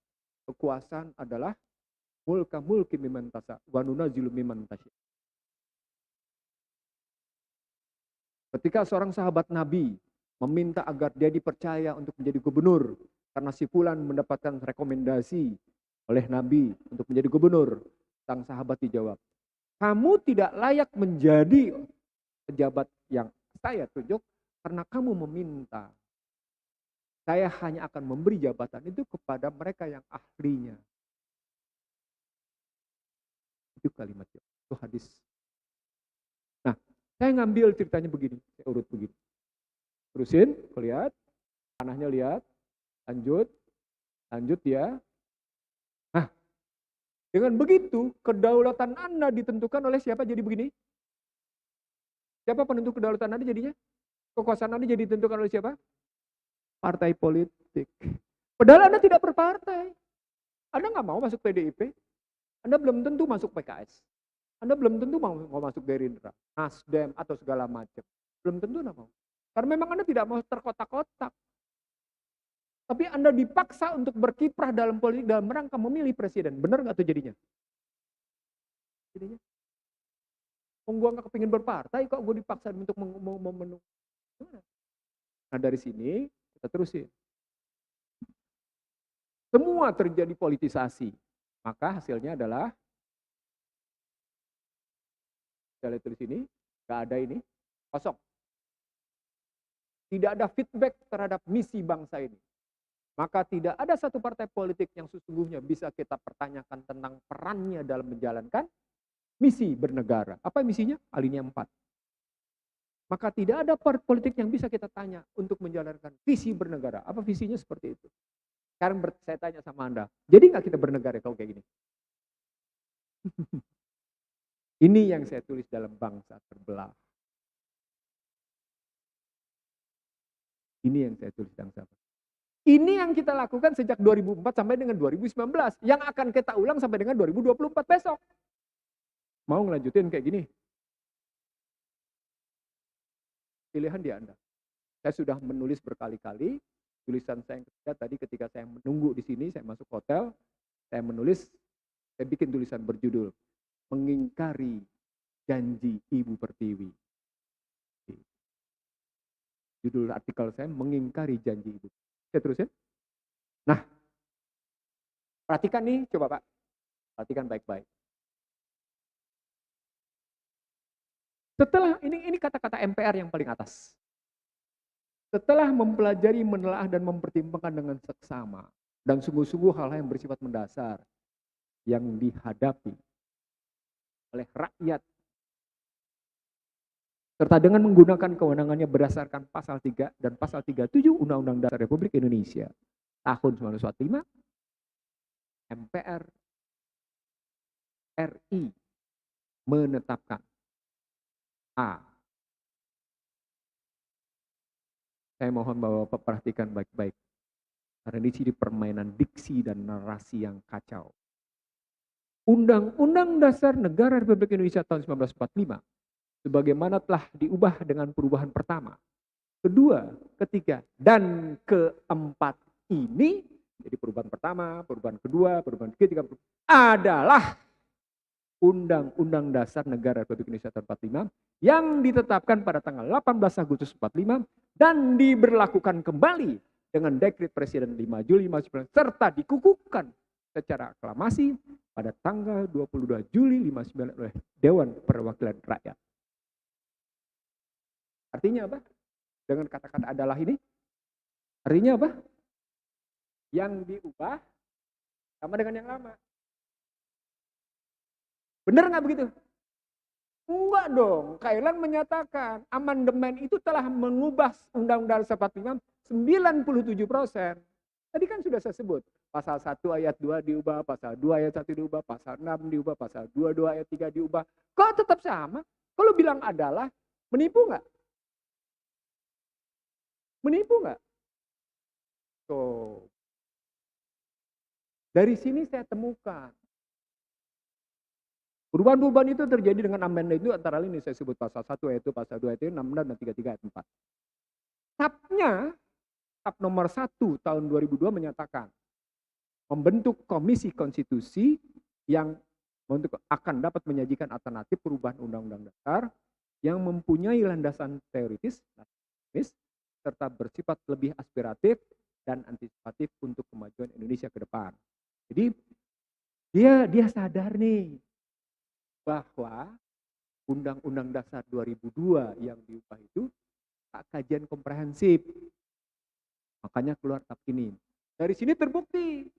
Kekuasaan adalah mulka mulki mimman tasya wa nunazzilu mimman tasya. Ketika seorang sahabat Nabi meminta agar dia dipercaya untuk menjadi gubernur karena si fulan mendapatkan rekomendasi oleh Nabi untuk menjadi gubernur, sang sahabat dijawab, kamu tidak layak menjadi pejabat yang saya tunjuk karena kamu meminta. Saya hanya akan memberi jabatan itu kepada mereka yang ahlinya. Itu kalimat itu hadis. Nah, saya ngambil ceritanya begini, saya urut begini. Terusin, lihat, panahnya lihat, lanjut ya. Nah, dengan begitu kedaulatan Anda ditentukan oleh siapa jadi begini? Siapa penentu kedaulatan Anda jadinya? Kekuasaan Anda jadi ditentukan oleh siapa? Partai politik. Padahal Anda tidak berpartai. Anda nggak mau masuk PDIP. Anda belum tentu masuk PKS. Anda belum tentu mau masuk Gerindra, Nasdem, atau segala macam. Belum tentu Anda mau. Karena memang Anda tidak mau terkotak-kotak. Tapi Anda dipaksa untuk berkiprah dalam politik dalam rangka memilih presiden. Benar nggak tuh jadinya? Jadinya. Gue nggak kepingin berpartai kok gue dipaksa untuk memenuhi. Nah dari sini kita terusin. Semua terjadi politisasi. Maka hasilnya adalah, saya lihat tulis ini, nggak ada ini, kosong. Tidak ada feedback terhadap misi bangsa ini. Maka tidak ada satu partai politik yang sesungguhnya bisa kita pertanyakan tentang perannya dalam menjalankan misi bernegara. Apa misinya? Alinea 4. Maka tidak ada partai politik yang bisa kita tanya untuk menjalankan visi bernegara. Apa visinya seperti itu? Sekarang saya tanya sama Anda, jadi nggak kita bernegara kalau kayak gini? Ini yang saya tulis dalam Bangsa Terbelah. Ini yang saya tulis dalam Bangsa. Ini yang kita lakukan sejak 2004 sampai dengan 2019. Yang akan kita ulang sampai dengan 2024 besok. Mau ngelanjutin kayak gini? pilihan di Anda. Saya sudah menulis berkali-kali, tulisan saya yang ketiga tadi ketika saya menunggu di sini, saya masuk hotel, saya menulis, saya bikin tulisan berjudul, Mengingkari Janji Ibu Pertiwi. Judul artikel saya, Mengingkari Janji Ibu. Saya terusin. Nah, perhatikan nih, coba Pak. Perhatikan baik-baik. Setelah, ini kata-kata MPR yang paling atas. Setelah mempelajari, menelaah, dan mempertimbangkan dengan seksama, dan sungguh-sungguh hal-hal yang bersifat mendasar, yang dihadapi oleh rakyat, serta dengan menggunakan kewenangannya berdasarkan pasal 3 dan pasal 37 Undang-Undang Dasar Republik Indonesia tahun 1945, MPR RI menetapkan A. Saya mohon Bapak perhatikan baik-baik. Karena di sini permainan diksi dan narasi yang kacau. Undang-Undang Dasar Negara Republik Indonesia tahun 1945 sebagaimana telah diubah dengan perubahan pertama, kedua, ketiga, dan keempat ini, jadi perubahan pertama, perubahan kedua, perubahan ketiga, adalah Undang-Undang Dasar Negara Republik Indonesia tahun 45 yang ditetapkan pada tanggal 18 Agustus 45 dan diberlakukan kembali dengan Dekret Presiden 5 Juli 59 serta dikukuhkan secara aklamasi pada tanggal 22 Juli 59 oleh Dewan Perwakilan Rakyat. Artinya apa? Dengan kata-kata adalah ini, artinya apa? Yang diubah sama dengan yang lama. Benar nggak begitu? Enggak dong. Kailan menyatakan amandemen itu telah mengubah Undang-Undang 45 97%. Tadi kan sudah saya sebut. Pasal 1 ayat 2 diubah, pasal 2 ayat 1 diubah, pasal 6 diubah, pasal 22 ayat 3 diubah. Kok tetap sama? Kalau bilang adalah, menipu nggak? Menipu nggak? Tuh. Dari sini saya temukan perubahan-perubahan itu terjadi dengan amandemen itu antara lain saya sebut pasal 1 ayat 1, pasal 2 ayat 6 dan 33 ayat 4. Tabnya, tab nomor 1 tahun 2002 menyatakan membentuk komisi konstitusi yang akan dapat menyajikan alternatif perubahan undang-undang dasar yang mempunyai landasan teoritis serta bersifat lebih aspiratif dan antisipatif untuk kemajuan Indonesia ke depan. Jadi dia sadar nih bahwa Undang-Undang Dasar 2002 yang diubah itu tak kajian komprehensif. Makanya keluar tab ini. Dari sini terbukti.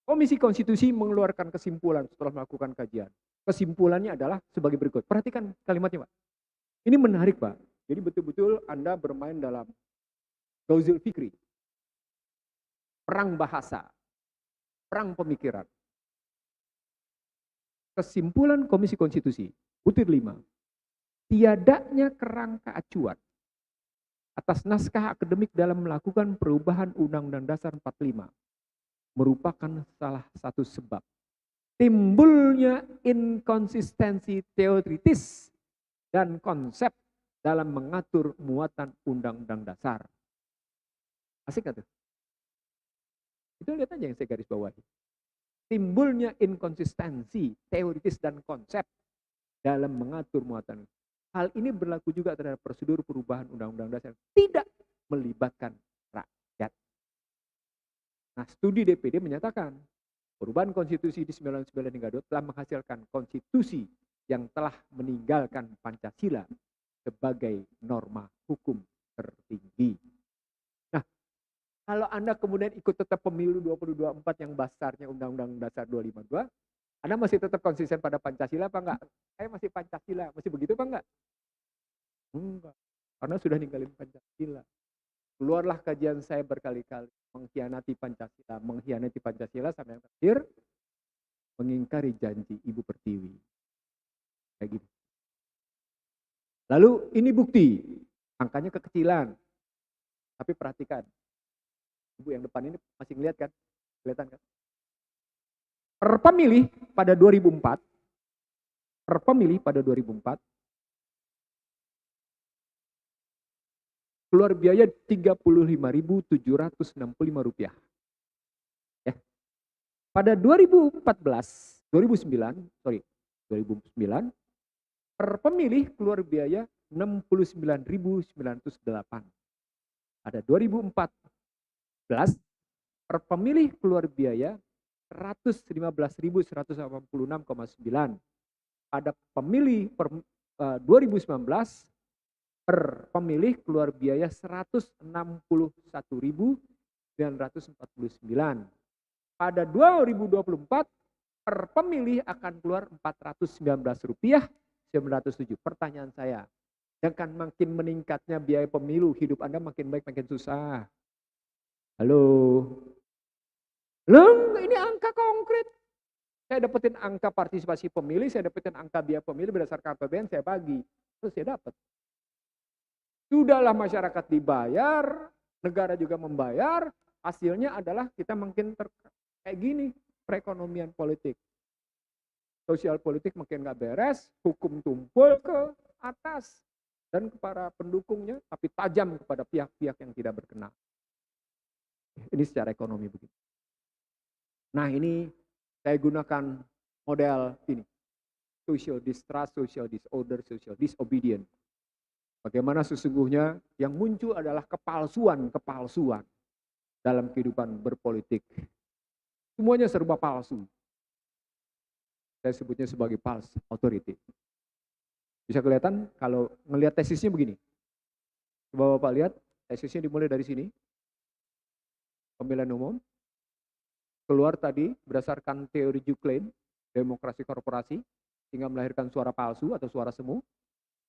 Komisi Konstitusi mengeluarkan kesimpulan setelah melakukan kajian. Kesimpulannya adalah sebagai berikut. Perhatikan kalimatnya, Pak. Ini menarik, Pak. Jadi betul-betul Anda bermain dalam gauzul fikri. Perang bahasa. Perang pemikiran. Kesimpulan Komisi Konstitusi, butir 5, tiadanya kerangka acuan atas naskah akademik dalam melakukan perubahan Undang-Undang Dasar 45 merupakan salah satu sebab timbulnya inkonsistensi teoritis dan konsep dalam mengatur muatan Undang-Undang Dasar. Asik gak tuh? Itu lihat aja yang saya garis bawahi. Timbulnya inkonsistensi teoritis dan konsep dalam mengatur muatan. Hal ini berlaku juga terhadap prosedur perubahan Undang-Undang Dasar tidak melibatkan rakyat. Nah, studi DPD menyatakan perubahan konstitusi di 99 hingga 2 telah menghasilkan konstitusi yang telah meninggalkan Pancasila sebagai norma hukum tertinggi. Nah, kalau Anda kemudian ikut tetap pemilu 2024 yang basarnya Undang-Undang Dasar 252, Anda masih tetap konsisten pada Pancasila apa enggak? Saya masih Pancasila, masih begitu apa enggak? Enggak, karena sudah ninggalin Pancasila. Keluarlah kajian saya berkali-kali, mengkhianati Pancasila sampai yang terakhir, mengingkari janji Ibu Pertiwi. Kayak gitu. Lalu ini bukti, angkanya kekecilan. Tapi perhatikan, Ibu yang depan ini masih ngeliat kan? Kelihatan kan? Per pemilih pada 2004, keluar biaya Rp35.765. Ya. Pada 2009 per pemilih keluar biaya 69.908. Pada 2014 per pemilih keluar biaya 115.186,9. Pada pemilih 2019 per pemilih keluar biaya 161.949. Pada 2024 per pemilih akan keluar Rp419.907. Pertanyaan saya, dengan makin meningkatnya biaya pemilu, hidup Anda makin baik makin susah. Halo. Loh, ini angka konkret. Saya dapetin angka partisipasi pemilih, saya dapetin angka biaya pemilih berdasarkan APBN, saya bagi. Terus saya dapat. Sudahlah masyarakat dibayar, negara juga membayar, hasilnya adalah kita makin kayak gini, perekonomian politik. Sosial politik makin nggak beres, hukum tumpul ke atas dan para pendukungnya, tapi tajam kepada pihak-pihak yang tidak berkenan. Ini secara ekonomi begitu. Nah, ini saya gunakan model ini, social distrust, social disorder, social disobedience. Bagaimana sesungguhnya yang muncul adalah kepalsuan dalam kehidupan berpolitik. Semuanya serba palsu. Saya sebutnya sebagai false authority. Bisa kelihatan kalau ngelihat tesisnya begini. Coba Bapak lihat, tesisnya dimulai dari sini. Pemilihan umum. Keluar tadi berdasarkan teori Juklein, demokrasi korporasi, sehingga melahirkan suara palsu atau suara semu.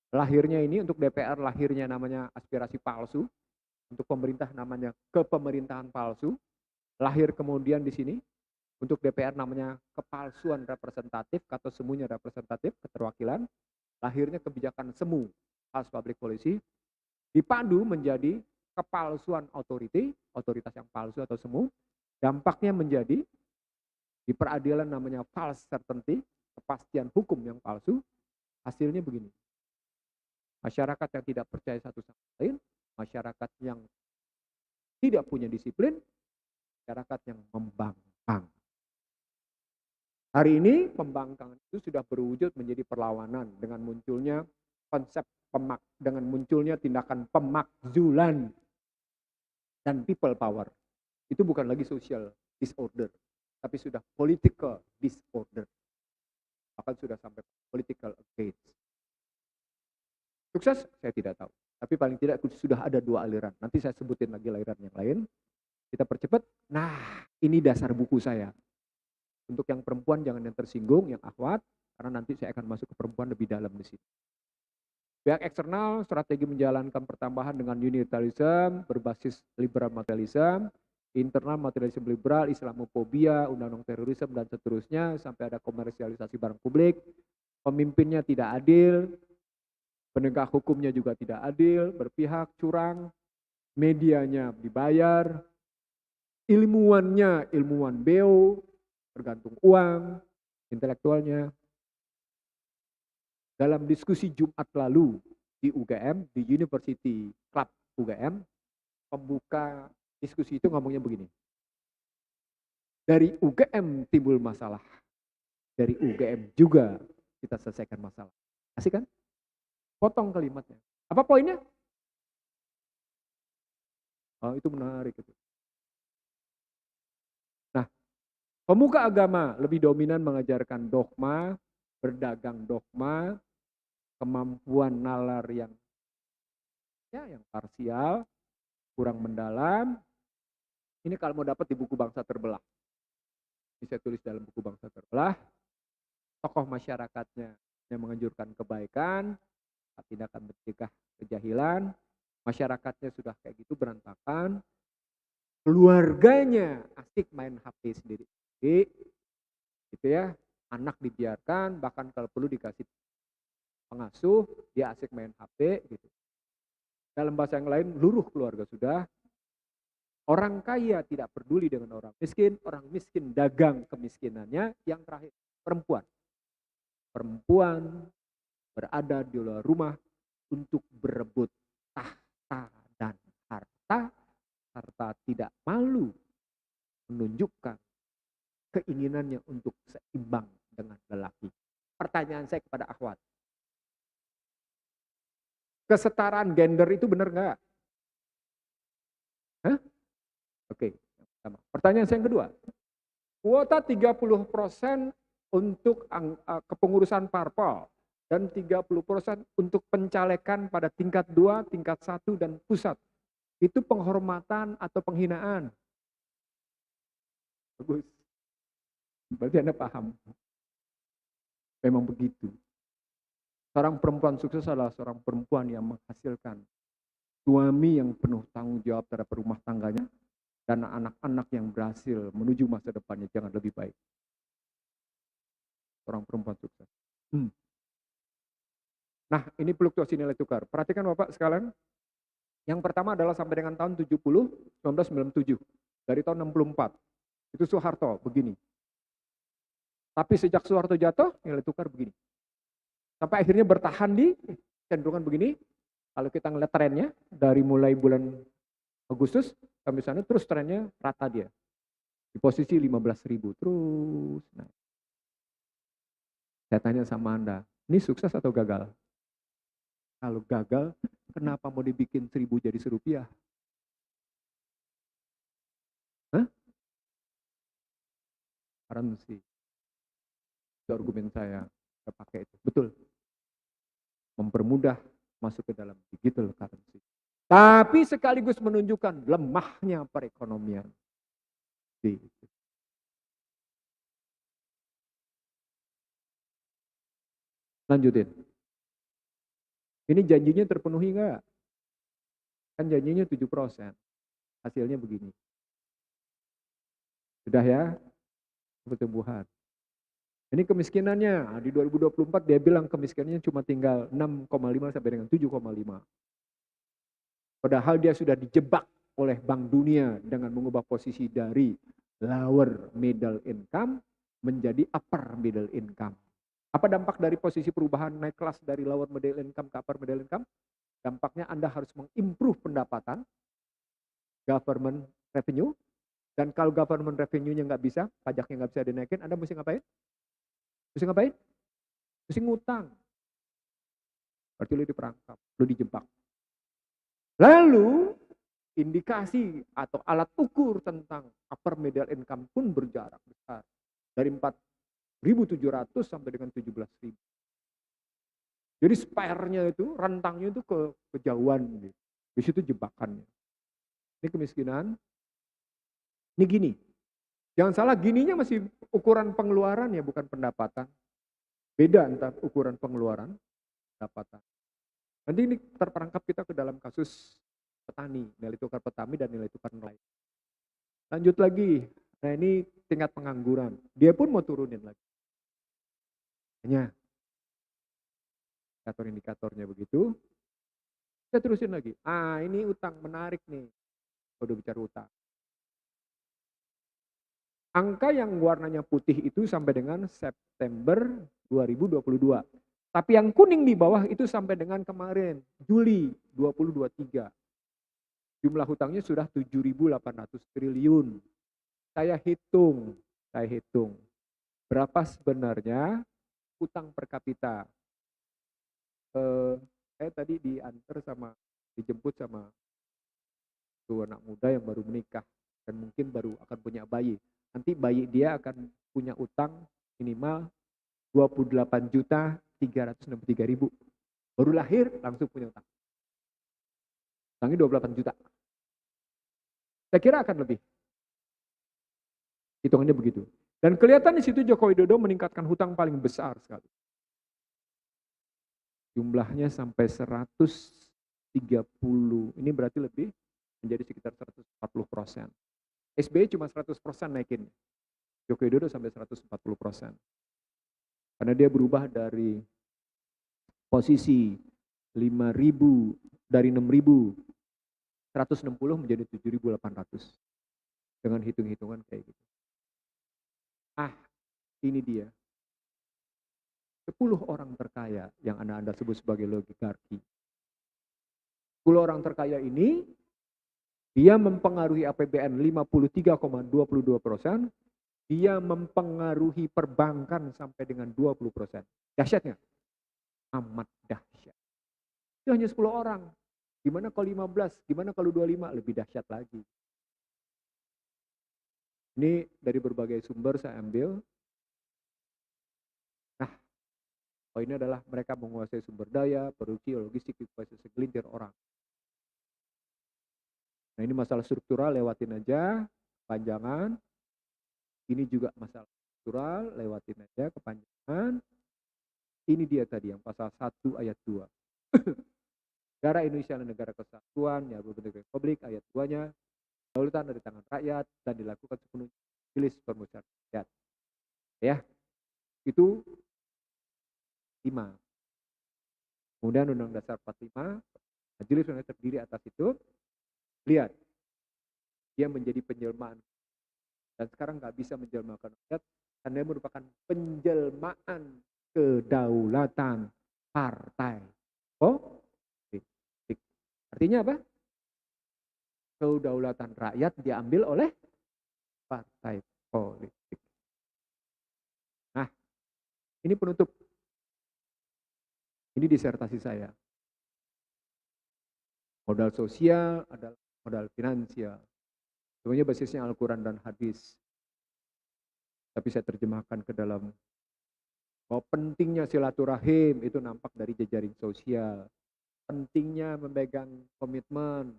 Lahirnya ini untuk DPR, lahirnya namanya aspirasi palsu. Untuk pemerintah namanya kepemerintahan palsu. Lahir kemudian di sini. Untuk DPR namanya kepalsuan representatif, kata semuanya representatif, keterwakilan. Lahirnya kebijakan semu, false public policy. Dipadu menjadi kepalsuan authority, otoritas yang palsu atau semu. Dampaknya menjadi di peradilan namanya false certainty, kepastian hukum yang palsu. Hasilnya begini. Masyarakat yang tidak percaya satu sama lain, masyarakat yang tidak punya disiplin, masyarakat yang membangkang. Hari ini pembangkangan itu sudah berwujud menjadi perlawanan dengan munculnya konsep dengan munculnya tindakan pemakzulan dan people power. Itu bukan lagi social disorder, tapi sudah political disorder. Bahkan sudah sampai political against. Sukses? Saya tidak tahu. Tapi paling tidak sudah ada 2 aliran. Nanti saya sebutin lagi aliran yang lain. Kita percepat. Nah, ini dasar buku saya. Untuk yang perempuan jangan yang tersinggung, yang akhwat, karena nanti saya akan masuk ke perempuan lebih dalam di sini. Pihak eksternal, strategi menjalankan pertambahan dengan unitarianism, berbasis liberal materialism, internal materialisme liberal, Islamofobia, undang-undang terorisme, dan seterusnya, sampai ada komersialisasi barang publik, pemimpinnya tidak adil, penegak hukumnya juga tidak adil, berpihak, curang, medianya dibayar, ilmuwannya ilmuwan beo, tergantung uang, intelektualnya. Dalam diskusi Jumat lalu di UGM, di University Club UGM, pembuka diskusi itu ngomongnya begini. Dari UGM timbul masalah, dari UGM juga kita selesaikan masalah. Asik kan? Potong kalimatnya. Apa poinnya? Oh, itu menarik itu. Nah, pemuka agama lebih dominan mengajarkan dogma, berdagang dogma, kemampuan nalar yang parsial, kurang mendalam. Ini kalau mau dapat di buku Bangsa Terbelah. Ini saya tulis dalam buku Bangsa Terbelah. Tokoh masyarakatnya yang menganjurkan kebaikan, tindakan mencegah kejahilan. Masyarakatnya sudah kayak gitu berantakan. Keluarganya asik main HP sendiri. Gitu ya. Anak dibiarkan, bahkan kalau perlu dikasih pengasuh, dia asik main HP gitu. Dalam bahasa yang lain, luruh keluarga sudah. Orang kaya tidak peduli dengan orang miskin dagang kemiskinannya. Yang terakhir, perempuan. Perempuan berada di luar rumah untuk berebut tahta dan wanita serta tidak malu menunjukkan keinginannya untuk seimbang dengan lelaki. Pertanyaan saya kepada akhwat, kesetaraan gender itu benar nggak? Hah? Oke, pertanyaan saya yang kedua, kuota 30% untuk kepengurusan parpol dan 30% untuk pencalekan pada tingkat 2, tingkat 1 dan pusat. Itu penghormatan atau penghinaan? Bagus. Berarti Anda paham. Memang begitu. Seorang perempuan sukses adalah seorang perempuan yang menghasilkan suami yang penuh tanggung jawab terhadap rumah tangganya dan anak-anak yang berhasil menuju masa depannya jangan lebih baik. Seorang perempuan sukses. Nah, ini fluktuasi nilai tukar. Perhatikan Bapak sekalian. Yang pertama adalah sampai dengan tahun 1997. Dari tahun 64. Itu Soeharto, begini. Tapi sejak Soeharto jatuh, nilai tukar begini. Sampai akhirnya bertahan di cenderungan begini. Kalau kita ngeliat trennya, dari mulai bulan Agustus sampai sana, terus trennya rata dia. Di posisi 15.000, terus naik. Saya tanya sama Anda, ini sukses atau gagal? Kalau gagal, kenapa mau dibikin 1.000 jadi Rp1? Hah? Currency. Itu argumen saya. Saya pakai itu. Betul. Mempermudah masuk ke dalam digital currency. Tapi sekaligus menunjukkan lemahnya perekonomian. Lanjutin. Ini janjinya terpenuhi nggak? Kan janjinya 7%. Hasilnya begini. Sudah ya? Pertumbuhan. Ini kemiskinannya. Di 2024 dia bilang kemiskinannya cuma tinggal 6,5 sampai dengan 7,5. Padahal dia sudah dijebak oleh Bank Dunia dengan mengubah posisi dari lower middle income menjadi upper middle income. Apa dampak dari posisi perubahan naik kelas dari lower middle income ke upper middle income? Dampaknya Anda harus mengimprove pendapatan, government revenue, dan kalau government revenue-nya nggak bisa, pajaknya nggak bisa dinaikin, Anda mesti ngapain? Mesti ngapain? Mesti ngutang. Berarti lu diperangkap, lu dijebak. Lalu indikasi atau alat ukur tentang upper middle income pun berjarak besar. Dari 4.700 sampai dengan 17.000. Jadi spare-nya itu, rentangnya itu kejauhan. Di situ jebakannya. Ini kemiskinan. Ini gini. Jangan salah, gininya masih ukuran pengeluaran ya, bukan pendapatan. Beda antara ukuran pengeluaran, pendapatan. Nanti ini terperangkap kita ke dalam kasus petani, nilai tukar petani dan nilai tukar nelayan. Lanjut lagi, nah ini tingkat pengangguran. Dia pun mau turunin lagi. Hanya indikator-indikatornya begitu. Saya terusin lagi. Ini utang menarik nih. Udah bicara utang. Angka yang warnanya putih itu sampai dengan September 2022. Tapi yang kuning di bawah itu sampai dengan kemarin, Juli 2023. Jumlah hutangnya sudah 7.800 triliun. Saya hitung. Berapa sebenarnya hutang per kapita? Saya tadi dijemput sama dua anak muda yang baru menikah dan mungkin baru akan punya bayi. Nanti bayi dia akan punya utang minimal 28.363.000. Baru lahir langsung punya utang. Utangnya 28 juta. Saya kira akan lebih. Hitungannya begitu. Dan kelihatan di situ Joko Widodo meningkatkan hutang paling besar sekali. Jumlahnya sampai 130, ini berarti lebih, menjadi sekitar 140%. SBY cuma 100% naikin. Joko Widodo sampai 140%. Karena dia berubah dari posisi 5.000, dari 6.160 menjadi 7.800. Dengan hitung-hitungan kayak gitu. Ini dia. 10 orang terkaya yang Anda sebut sebagai oligarki. 10 orang terkaya ini Dia mempengaruhi APBN 53,22%, dia mempengaruhi perbankan sampai dengan 20%. Dahsyatnya? Amat dahsyat. Itu hanya 10 orang. Gimana kalau 15? Gimana kalau 25? Lebih dahsyat lagi. Ini dari berbagai sumber saya ambil. Nah, poinnya adalah mereka menguasai sumber daya, produksi, logistik, dikuasai segelintir orang. Nah, ini masalah struktural, lewatin aja, kepanjangan. Ini juga masalah struktural, lewatin aja, kepanjangan. Ini dia tadi yang pasal 1 ayat 2. Negara Indonesia adalah negara kesatuan, ya Republik, ayat 2-nya, kedaulatan dari tangan rakyat dan dilakukan sepenuhnya majelis permusyawaratan rakyat. Ya, itu 5. Kemudian Undang Dasar 45, majelis yang terdiri atas itu, lihat, dia menjadi penjelmaan. Dan sekarang nggak bisa menjelmakan rakyat, karena dia merupakan penjelmaan kedaulatan partai. Oh, artinya apa? Kedaulatan rakyat diambil oleh partai politik. Nah, ini penutup. Ini disertasi saya. Modal sosial adalah modal finansial. Semuanya basisnya Al-Quran dan hadis. Tapi saya terjemahkan ke dalam bahwa pentingnya silaturahim itu nampak dari jejaring sosial. Pentingnya memegang komitmen.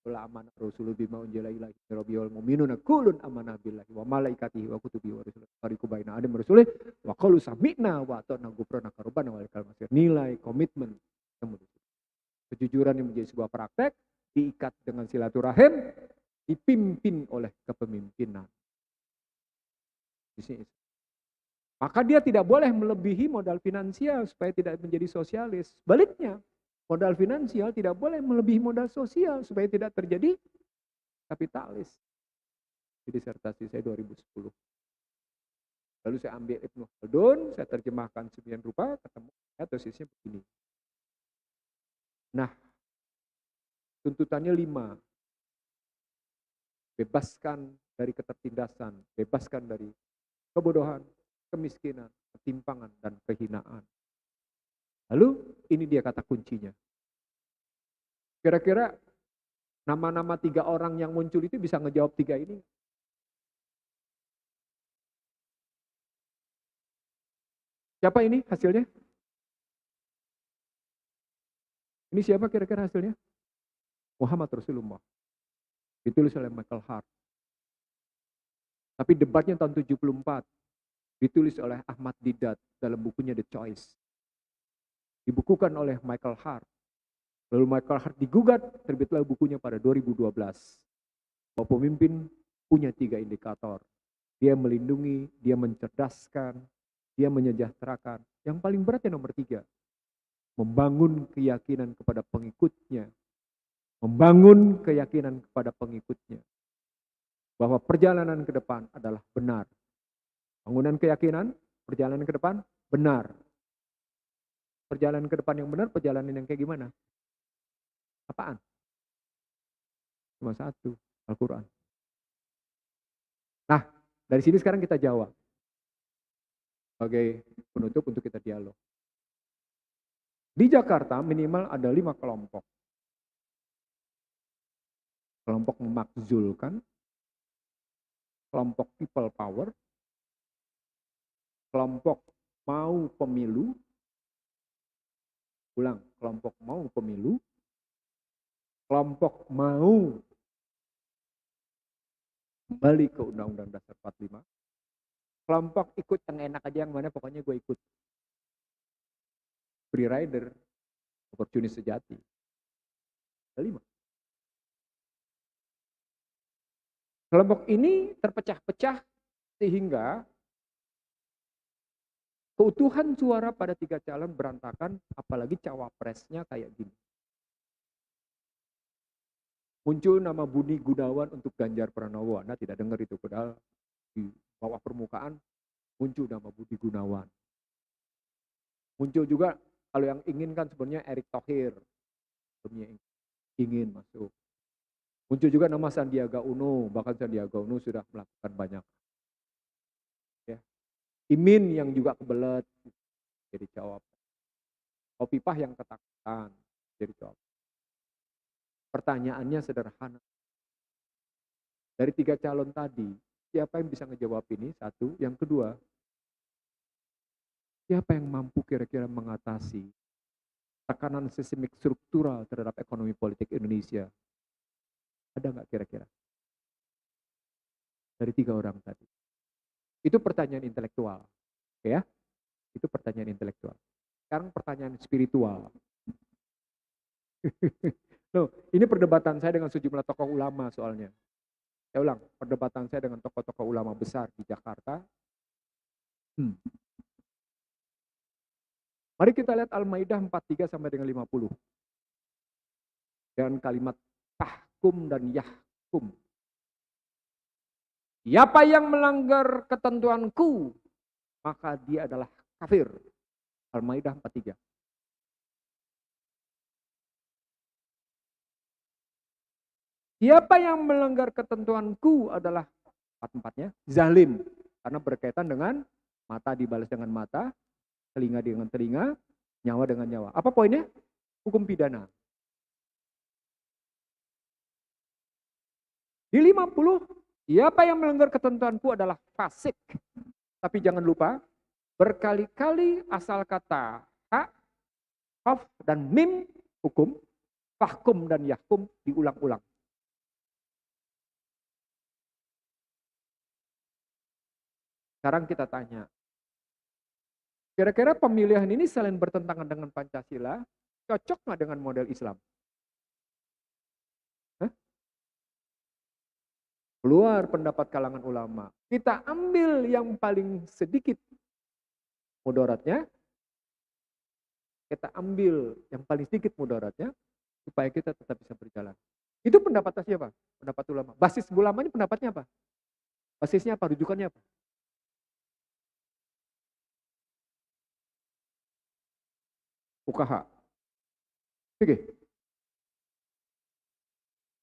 Wala amanah Rasulullah bima unjila ilahi rabbiyal mu'minuna kullun amanah billahi wa malaikatihi wa kutubihi wa rusulihi fariqu baina adam rasulih wa qalu sami'na wa ata'na ghufranaka rabbana wa ilaikal masir. Nilai komitmen kejujuran yang menjadi sebuah praktek diikat dengan silaturahim, dipimpin oleh kepemimpinan. Maka dia tidak boleh melebihi modal finansial supaya tidak menjadi sosialis. Baliknya, modal finansial tidak boleh melebihi modal sosial supaya tidak terjadi kapitalis. Di disertasi saya 2010. Lalu saya ambil Ibnu Khaldun, saya terjemahkan sembilan rupa, ketemu tesisnya begini. Nah, tuntutannya 5. Bebaskan dari ketertindasan, bebaskan dari kebodohan, kemiskinan, ketimpangan, dan kehinaan. Lalu ini dia kata kuncinya. Kira-kira nama-nama 3 orang yang muncul itu bisa ngejawab 3 ini? Siapa ini hasilnya? Ini siapa kira-kira hasilnya? Muhammad Rasulullah. Ditulis oleh Michael Hart. Tapi debatnya tahun 74. Ditulis oleh Ahmad Didat dalam bukunya The Choice. Dibukukan oleh Michael Hart. Lalu Michael Hart digugat, terbitlah bukunya pada 2012. Bahwa pemimpin punya 3 indikator. Dia melindungi, dia mencerdaskan, dia menyejahterakan. Yang paling beratnya nomor 3. Membangun keyakinan kepada pengikutnya. Membangun keyakinan kepada pengikutnya. Bahwa perjalanan ke depan adalah benar. Bangunan keyakinan, perjalanan ke depan benar. Perjalanan ke depan yang benar, perjalanan yang kayak gimana? Apaan? Cuma 1, Al-Quran. Nah, dari sini sekarang kita jawab. Sebagai penutup untuk kita dialog. Di Jakarta minimal ada 5 kelompok. Kelompok memakzulkan, kelompok people power, kelompok mau pemilu, kelompok mau pemilu, kelompok mau kembali ke Undang-Undang Dasar 45, kelompok ikut yang enak aja yang mana pokoknya gue ikut. Free rider, oportunis sejati. Ada 5. Kelompok ini terpecah-pecah sehingga keutuhan suara pada 3 calon berantakan, apalagi cawapresnya kayak gini. Muncul nama Budi Gunawan untuk Ganjar Pranowo. Anda tidak dengar itu, padahal di bawah permukaan muncul nama Budi Gunawan. Muncul juga kalau yang inginkan sebenarnya Erick Thohir. Ingin masuk. Muncul juga nama Sandiaga Uno, bahkan Sandiaga Uno sudah melakukan banyak. Ya. Imin yang juga kebelet jadi cawapres. Khofifah yang ketakutan jadi cawapres. Pertanyaannya sederhana. Dari 3 calon tadi, siapa yang bisa ngejawab ini? Satu. Yang kedua, siapa yang mampu kira-kira mengatasi tekanan sistemik struktural terhadap ekonomi politik Indonesia? Ada nggak kira-kira? Dari 3 orang tadi. Itu pertanyaan intelektual. Ya, itu pertanyaan intelektual. Sekarang pertanyaan spiritual. Loh, ini perdebatan saya dengan sejumlah tokoh ulama soalnya. Saya ulang, perdebatan saya dengan tokoh-tokoh ulama besar di Jakarta. Mari kita lihat Al-Maidah 43 sampai dengan 50. Dengan kalimat tahkum dan yahkum. Siapa yang melanggar ketentuanku, maka dia adalah kafir. Al-Maidah 43. Siapa yang melanggar ketentuanku adalah empat-empatnya zalim. Karena berkaitan dengan mata dibalas dengan mata, telinga dengan telinga, nyawa dengan nyawa. Apa poinnya? Hukum pidana. Di 50, siapa yang melanggar ketentuanku adalah fasik. Tapi jangan lupa, berkali-kali asal kata ha, qaf, dan mim, hukum, fahkum dan yahkum diulang-ulang. Sekarang kita tanya, kira-kira pemilihan ini selain bertentangan dengan Pancasila, cocok nggak dengan model Islam? Keluar pendapat kalangan ulama. Kita ambil yang paling sedikit mudaratnya, kita ambil yang paling sedikit mudaratnya, supaya kita tetap bisa berjalan. Itu pendapatnya siapa? Pendapat ulama. Basis ulama ini pendapatnya apa? Basisnya apa? Rujukannya apa? Fuqaha. Oke.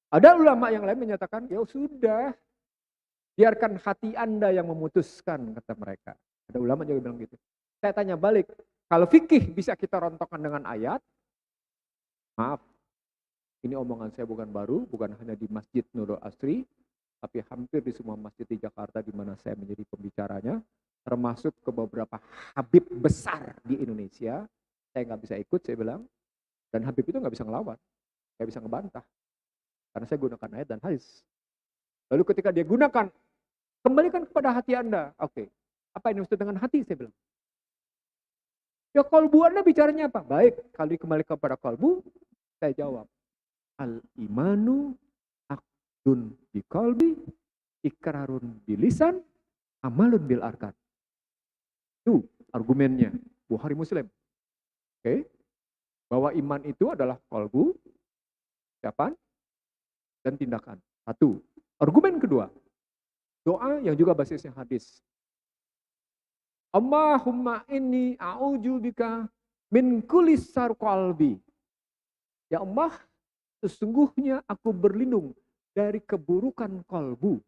Ada ulama yang lain menyatakan, ya sudah, biarkan hati Anda yang memutuskan, kata mereka. Ada ulama juga bilang gitu. Saya tanya balik, kalau fikih bisa kita rontokkan dengan ayat, maaf, ini omongan saya bukan baru, bukan hanya di Masjid Nurul Asri, tapi hampir di semua masjid di Jakarta di mana saya menjadi pembicaranya, termasuk ke beberapa habib besar di Indonesia. Saya nggak bisa ikut, saya bilang, dan habib itu nggak bisa ngelawan, nggak bisa ngebantah. Karena saya gunakan ayat dan hadis. Lalu ketika dia gunakan, kembalikan kepada hati Anda. Oke, apa yang dimaksud dengan hati? Saya bilang. Ya kolbu Anda bicaranya apa? Baik, kalau kembali kepada kolbu, saya jawab. Al-imanu akdun bi qalbi, ikrarun bilisan, amalun bil arkan. Itu argumennya Bukhari Muslim. Oke. Bahwa iman itu adalah kolbu, ucapan, dan tindakan. Satu. Argumen kedua, doa yang juga basisnya hadis. Allahumma inni a'udzubika min kulli syarri qalbi. Ya Allah, sesungguhnya aku berlindung dari keburukan kalbu.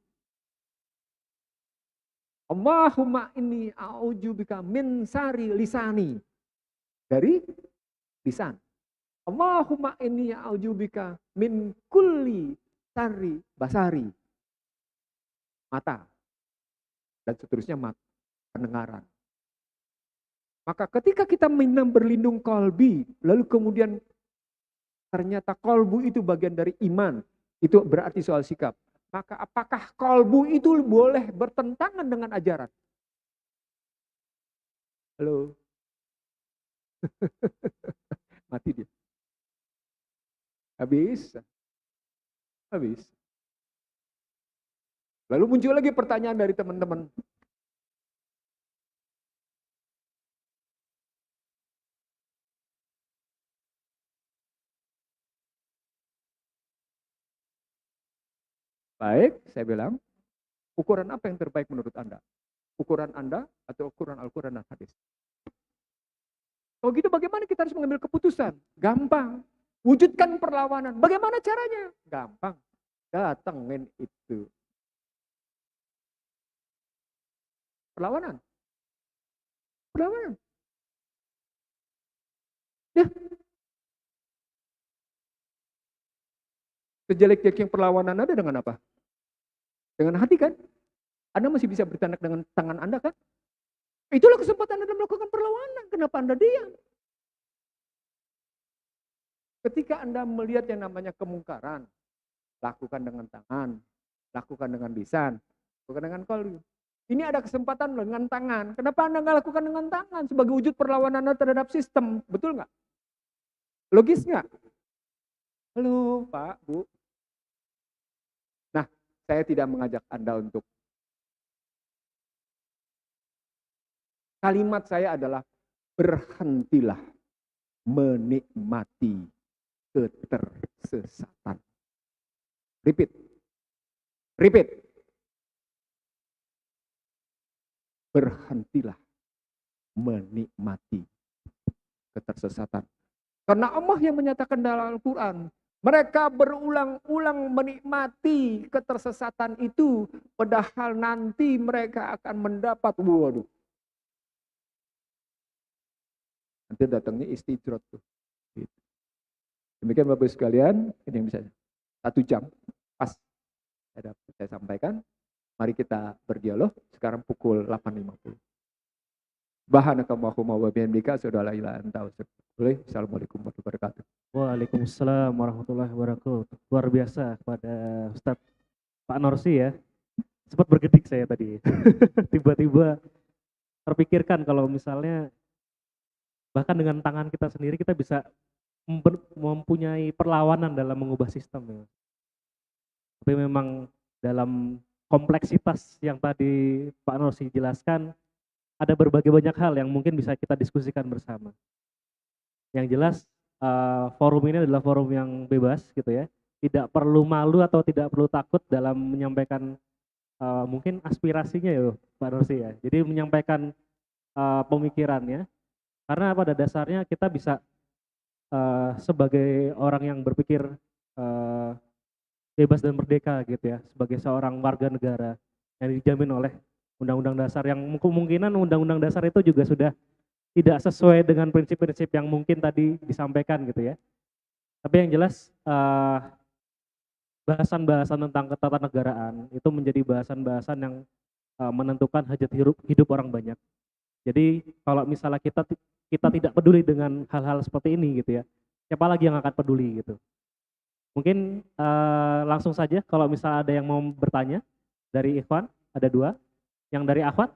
Allahumma inni a'udzubika min syarri lisani. Dari lisan. Allahumma inni a'udzubika min kulli syarri basari. Mata. Dan seterusnya mata, pendengaran. Maka ketika kita berlindung kolbi, lalu kemudian ternyata kolbu itu bagian dari iman, itu berarti soal sikap. Maka apakah kolbu itu boleh bertentangan dengan ajaran? Halo? Mati dia. Habis. Habis. Lalu muncul lagi pertanyaan dari teman-teman. Baik, saya bilang, ukuran apa yang terbaik menurut Anda? Ukuran Anda atau ukuran Al-Quran dan hadis? Kalau gitu bagaimana kita harus mengambil keputusan? Gampang. Wujudkan perlawanan. Bagaimana caranya? Gampang. Datengin itu. Perlawanan. Perlawanan. Ya, sejelek-jeleknya perlawanan Anda dengan apa? Dengan hati kan? Anda masih bisa bertindak dengan tangan Anda kan? Itulah kesempatan Anda melakukan perlawanan. Kenapa Anda diam? Ketika Anda melihat yang namanya kemungkaran, lakukan dengan tangan, lakukan dengan lisan, lakukan dengan qalbi. Ini ada kesempatan dengan tangan. Kenapa Anda nggak lakukan dengan tangan? Sebagai wujud perlawanan Anda terhadap sistem. Betul nggak? Logis nggak? Halo Pak, Bu. Nah, saya tidak mengajak Anda untuk, kalimat saya adalah berhentilah menikmati ketersesatan. Repeat. Repeat. Berhentilah menikmati ketersesatan. Karena Allah yang menyatakan dalam Al-Quran, mereka berulang-ulang menikmati ketersesatan itu, padahal nanti mereka akan mendapat, waduh, nanti datangnya istidrot tuh. Demikian Bapak Ibu sekalian, ini yang bisa 1 jam pas saya sampaikan. Mari kita berdialog. Sekarang pukul 8.50. Subhanakallahumma wa bihamdika asyhadu an la ilaha illa anta astaghfiruka. Assalamualaikum warahmatullahi wabarakatuh. Waalaikumsalam warahmatullahi wabarakatuh. Luar biasa kepada Ustadz Pak Norsi ya. Sempat bergedik saya tadi. Tiba-tiba terpikirkan kalau misalnya bahkan dengan tangan kita sendiri kita bisa mempunyai perlawanan dalam mengubah sistem ya. Tapi memang dalam kompleksitas yang tadi Pak Norsi jelaskan, ada berbagai banyak hal yang mungkin bisa kita diskusikan bersama. Yang jelas forum ini adalah forum yang bebas gitu ya. Tidak perlu malu atau tidak perlu takut dalam menyampaikan mungkin aspirasinya ya Pak Norsi ya. Jadi menyampaikan pemikirannya, karena pada dasarnya kita bisa sebagai orang yang berpikir bebas dan merdeka gitu ya, sebagai seorang warga negara yang dijamin oleh Undang-Undang Dasar, yang kemungkinan Undang-Undang Dasar itu juga sudah tidak sesuai dengan prinsip-prinsip yang mungkin tadi disampaikan gitu ya. Tapi yang jelas bahasan-bahasan tentang ketatanegaraan itu menjadi bahasan-bahasan yang menentukan hajat hidup orang banyak. Jadi kalau misalnya kita tidak peduli dengan hal-hal seperti ini gitu ya, siapa lagi yang akan peduli gitu. Mungkin langsung saja kalau misalnya ada yang mau bertanya dari Ikhwan, ada 2. Yang dari Akhwat?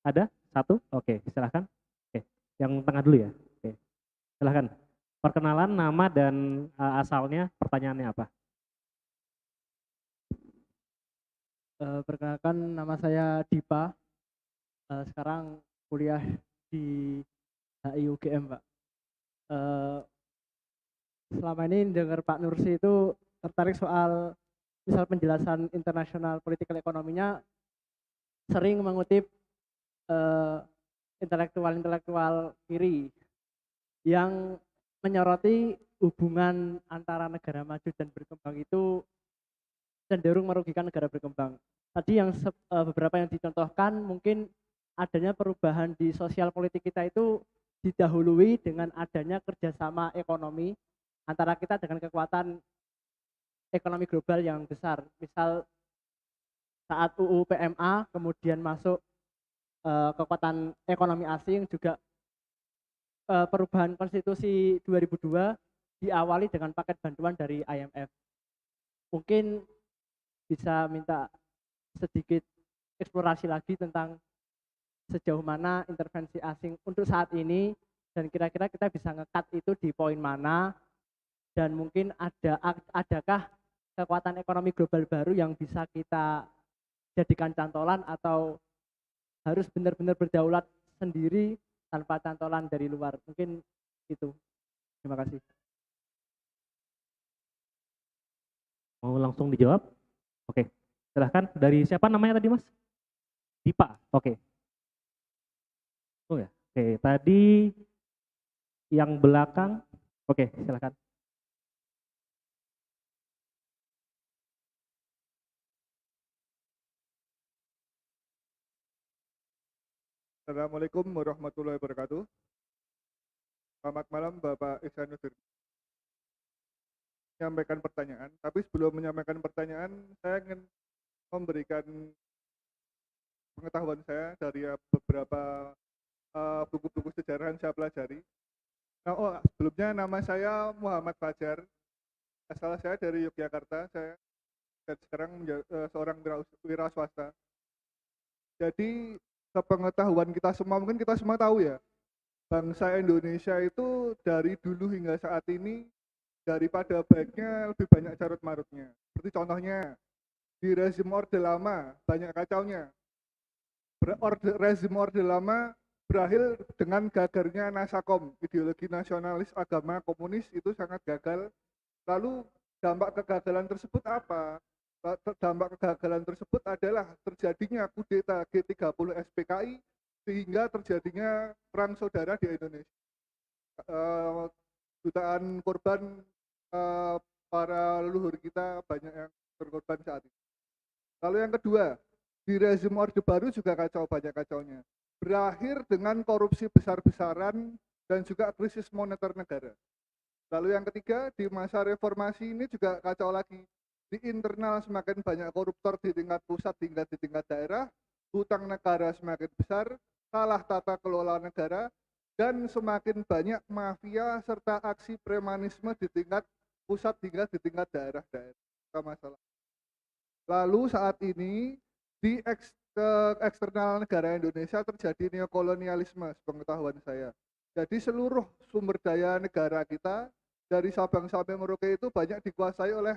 Ada? 1? Oke, silahkan. Oke, yang tengah dulu ya. Oke, silahkan. Perkenalan, nama dan asalnya, pertanyaannya apa? Perkenalkan, nama saya Dipa. Sekarang kuliah di HI UGM, Pak. Selama ini dengar Pak Nursi itu tertarik soal misal penjelasan internasional political ekonominya, sering mengutip intelektual-intelektual kiri yang menyoroti hubungan antara negara maju dan berkembang itu cenderung merugikan negara berkembang. Tadi yang beberapa yang dicontohkan, mungkin adanya perubahan di sosial politik kita itu didahului dengan adanya kerjasama ekonomi antara kita dengan kekuatan ekonomi global yang besar. Misal saat UU PMA kemudian masuk kekuatan ekonomi asing, juga perubahan konstitusi 2002 diawali dengan paket bantuan dari IMF. Mungkin bisa minta sedikit eksplorasi lagi tentang sejauh mana intervensi asing untuk saat ini, dan kira-kira kita bisa ngekat itu di poin mana, dan mungkin adakah kekuatan ekonomi global baru yang bisa kita jadikan cantolan, atau harus benar-benar berdaulat sendiri tanpa cantolan dari luar. Mungkin itu. Terima kasih. Mau langsung dijawab? Oke, silahkan. Dari siapa namanya tadi Mas? Dipa, oke. Oh ya, oke. Tadi yang belakang, oke silahkan. Assalamualaikum warahmatullahi wabarakatuh. Selamat malam Bapak Ihsanuddin. Menyampaikan pertanyaan, tapi sebelum menyampaikan pertanyaan, saya ingin memberikan pengetahuan saya dari beberapa buku-buku sejarah yang saya pelajari. Sebelumnya nama saya Muhammad Fajar, asal saya dari Yogyakarta, saya dan sekarang seorang wira swasta. Jadi sepengetahuan kita semua, mungkin kita semua tahu ya, bangsa Indonesia itu dari dulu hingga saat ini daripada baiknya lebih banyak carut marutnya. Seperti contohnya di rezim Orde Lama banyak kacaunya. Rezim Orde Lama berakhir dengan gagalnya Nasakom, ideologi nasionalis agama komunis itu sangat gagal. Lalu dampak kegagalan tersebut apa? Dampak kegagalan tersebut adalah terjadinya kudeta G30 SPKI sehingga terjadinya perang saudara di Indonesia. Jutaan korban para leluhur kita banyak yang berkorban saat ini. Lalu yang kedua, di rezim Orde Baru juga kacau, banyak kacaunya. Berakhir dengan korupsi besar-besaran dan juga krisis moneter negara. Lalu yang ketiga, di masa reformasi ini juga kacau lagi. Di internal semakin banyak koruptor di tingkat pusat hingga di tingkat daerah, hutang negara semakin besar, salah tata kelola negara, dan semakin banyak mafia serta aksi premanisme di tingkat pusat hingga di tingkat daerah-daerah. Masalah. Lalu saat ini di eksternal negara Indonesia terjadi neokolonialisme, sepengetahuan saya. Jadi seluruh sumber daya negara kita dari Sabang sampai Merauke itu banyak dikuasai oleh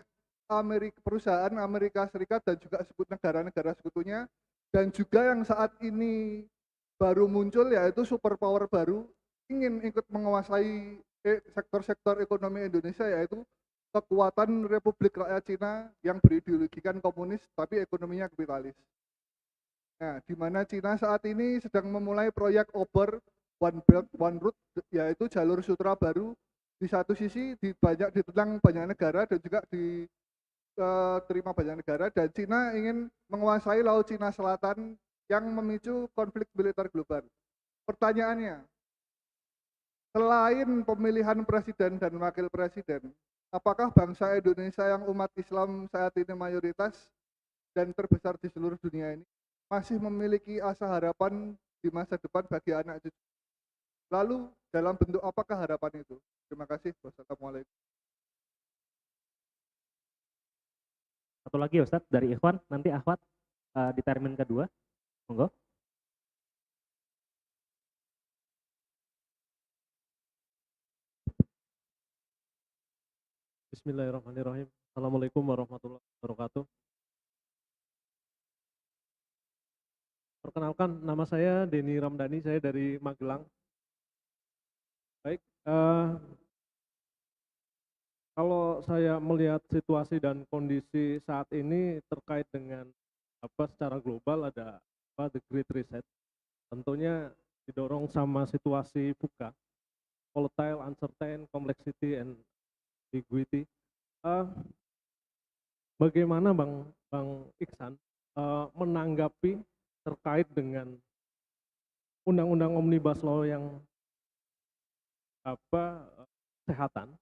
perusahaan Amerika Serikat dan juga negara-negara sekutunya, dan juga yang saat ini baru muncul yaitu superpower baru ingin ikut menguasai sektor-sektor ekonomi Indonesia, yaitu kekuatan Republik Rakyat Cina yang berideologikan komunis tapi ekonominya kapitalis. Nah, di mana Cina saat ini sedang memulai proyek OBOR, One Belt One Road, yaitu jalur sutra baru. Di satu sisi ditentang banyak negara dan juga diterima banyak negara, dan Cina ingin menguasai Laut Cina Selatan yang memicu konflik militer global. Pertanyaannya, selain pemilihan presiden dan wakil presiden, apakah bangsa Indonesia yang umat Islam saat ini mayoritas dan terbesar di seluruh dunia ini masih memiliki asa harapan di masa depan bagi anak cucu? Lalu dalam bentuk apakah harapan itu? Terima kasih. Wassalamualaikum. Satu lagi Ustadz dari Ikhwan, nanti Ahwat di termin kedua. Monggo. Bismillahirrahmanirrahim. Assalamualaikum warahmatullahi wabarakatuh. Perkenalkan, nama saya Denny Ramdhani, saya dari Magelang. Baik, kalau saya melihat situasi dan kondisi saat ini terkait dengan secara global ada the Great Reset, tentunya didorong sama situasi VUCA, volatile, uncertain, complexity, and ambiguity. Bagaimana Bang Iksan menanggapi terkait dengan Undang-Undang Omnibus Law yang kesehatan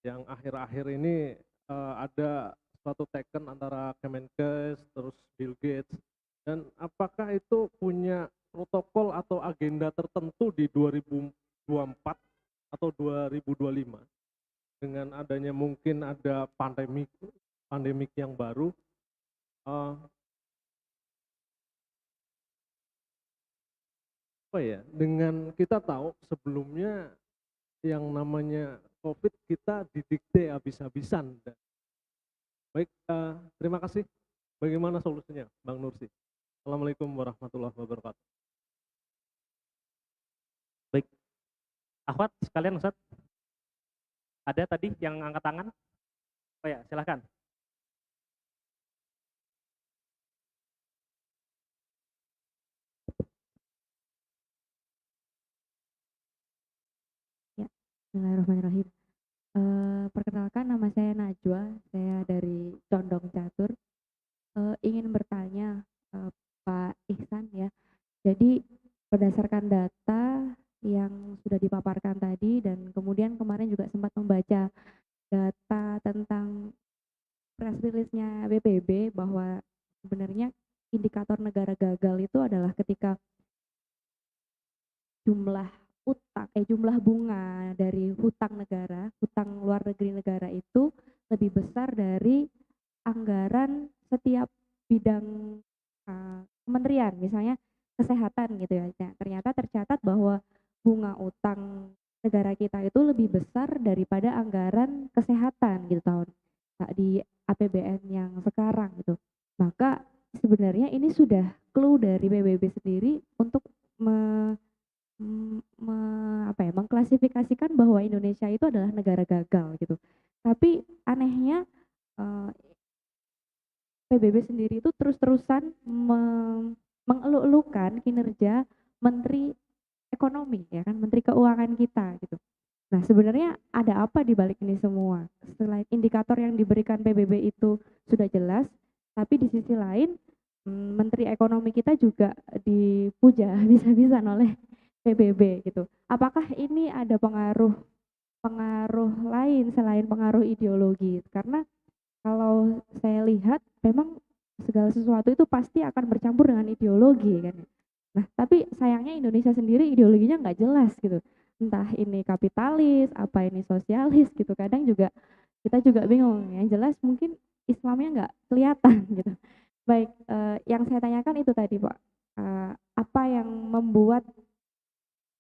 yang akhir-akhir ini ada suatu teken antara Kemenkes terus Bill Gates, dan apakah itu punya protokol atau agenda tertentu di 2024 atau 2025 dengan adanya mungkin ada pandemik yang baru, dengan kita tahu sebelumnya yang namanya COVID kita didikte habis-habisan. Baik, terima kasih. Bagaimana solusinya, Bang Nursi? Assalamualaikum warahmatullahi wabarakatuh. Baik, Ahwat sekalian Ustadz. Ada tadi yang angkat tangan? Oh ya, silahkan. Ya, bismillahirrahmanirrahim. Perkenalkan, nama saya Najwa, saya dari Condong Catur. Ingin bertanya Pak Ihsan ya. Jadi berdasarkan data yang sudah dipaparkan tadi dan kemudian kemarin juga sempat membaca data tentang press release-nya BPB bahwa sebenarnya indikator negara gagal itu adalah ketika jumlah bunga dari hutang negara, hutang luar negeri negara itu lebih besar dari anggaran setiap bidang kementerian, misalnya kesehatan gitu ya. Nah, ternyata tercatat bahwa bunga utang negara kita itu lebih besar daripada anggaran kesehatan gitu di APBN yang sekarang gitu. Maka sebenarnya ini sudah clue dari PBB sendiri untuk mengklasifikasikan bahwa Indonesia itu adalah negara gagal gitu. Tapi anehnya PBB sendiri itu terus-terusan mengeluh-elukan kinerja Menteri Ekonomi ya kan, Menteri Keuangan kita gitu. Nah, sebenarnya ada apa di balik ini semua? Selain indikator yang diberikan PBB itu sudah jelas, tapi di sisi lain Menteri Ekonomi kita juga dipuja bisa-bisan oleh PBB gitu. Apakah ini ada pengaruh lain selain pengaruh ideologi? Karena kalau saya lihat memang segala sesuatu itu pasti akan bercampur dengan ideologi kan. Nah, tapi sayangnya Indonesia sendiri ideologinya nggak jelas gitu. Entah ini kapitalis, apa ini sosialis gitu. Kadang juga kita juga bingung. Yang jelas mungkin Islamnya nggak kelihatan gitu. Baik, yang saya tanyakan itu tadi Pak. Apa yang membuat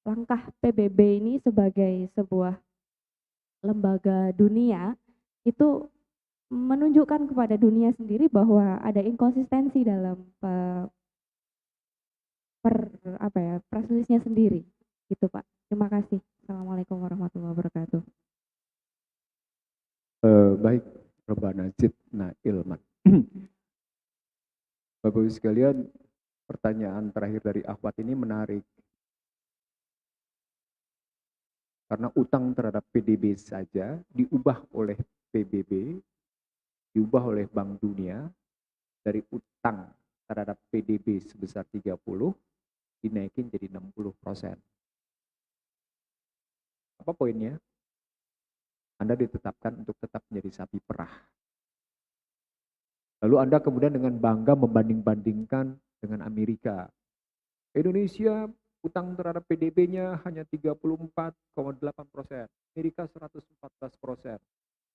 langkah PBB ini sebagai sebuah lembaga dunia itu menunjukkan kepada dunia sendiri bahwa ada inkonsistensi dalam press release-nya sendiri gitu Pak. Terima kasih. Assalamualaikum warahmatullahi wabarakatuh. Baik, Robana Zidna Ilman. Bapak Ibu sekalian, pertanyaan terakhir dari Ahwat ini menarik. Karena utang terhadap PDB saja diubah oleh PBB, diubah oleh Bank Dunia, dari utang terhadap PDB sebesar 30, dinaikin jadi 60%. Apa poinnya? Anda ditetapkan untuk tetap menjadi sapi perah. Lalu Anda kemudian dengan bangga membanding-bandingkan dengan Amerika. Indonesia utang terhadap PDB-nya hanya 34,8%, Amerika 114%,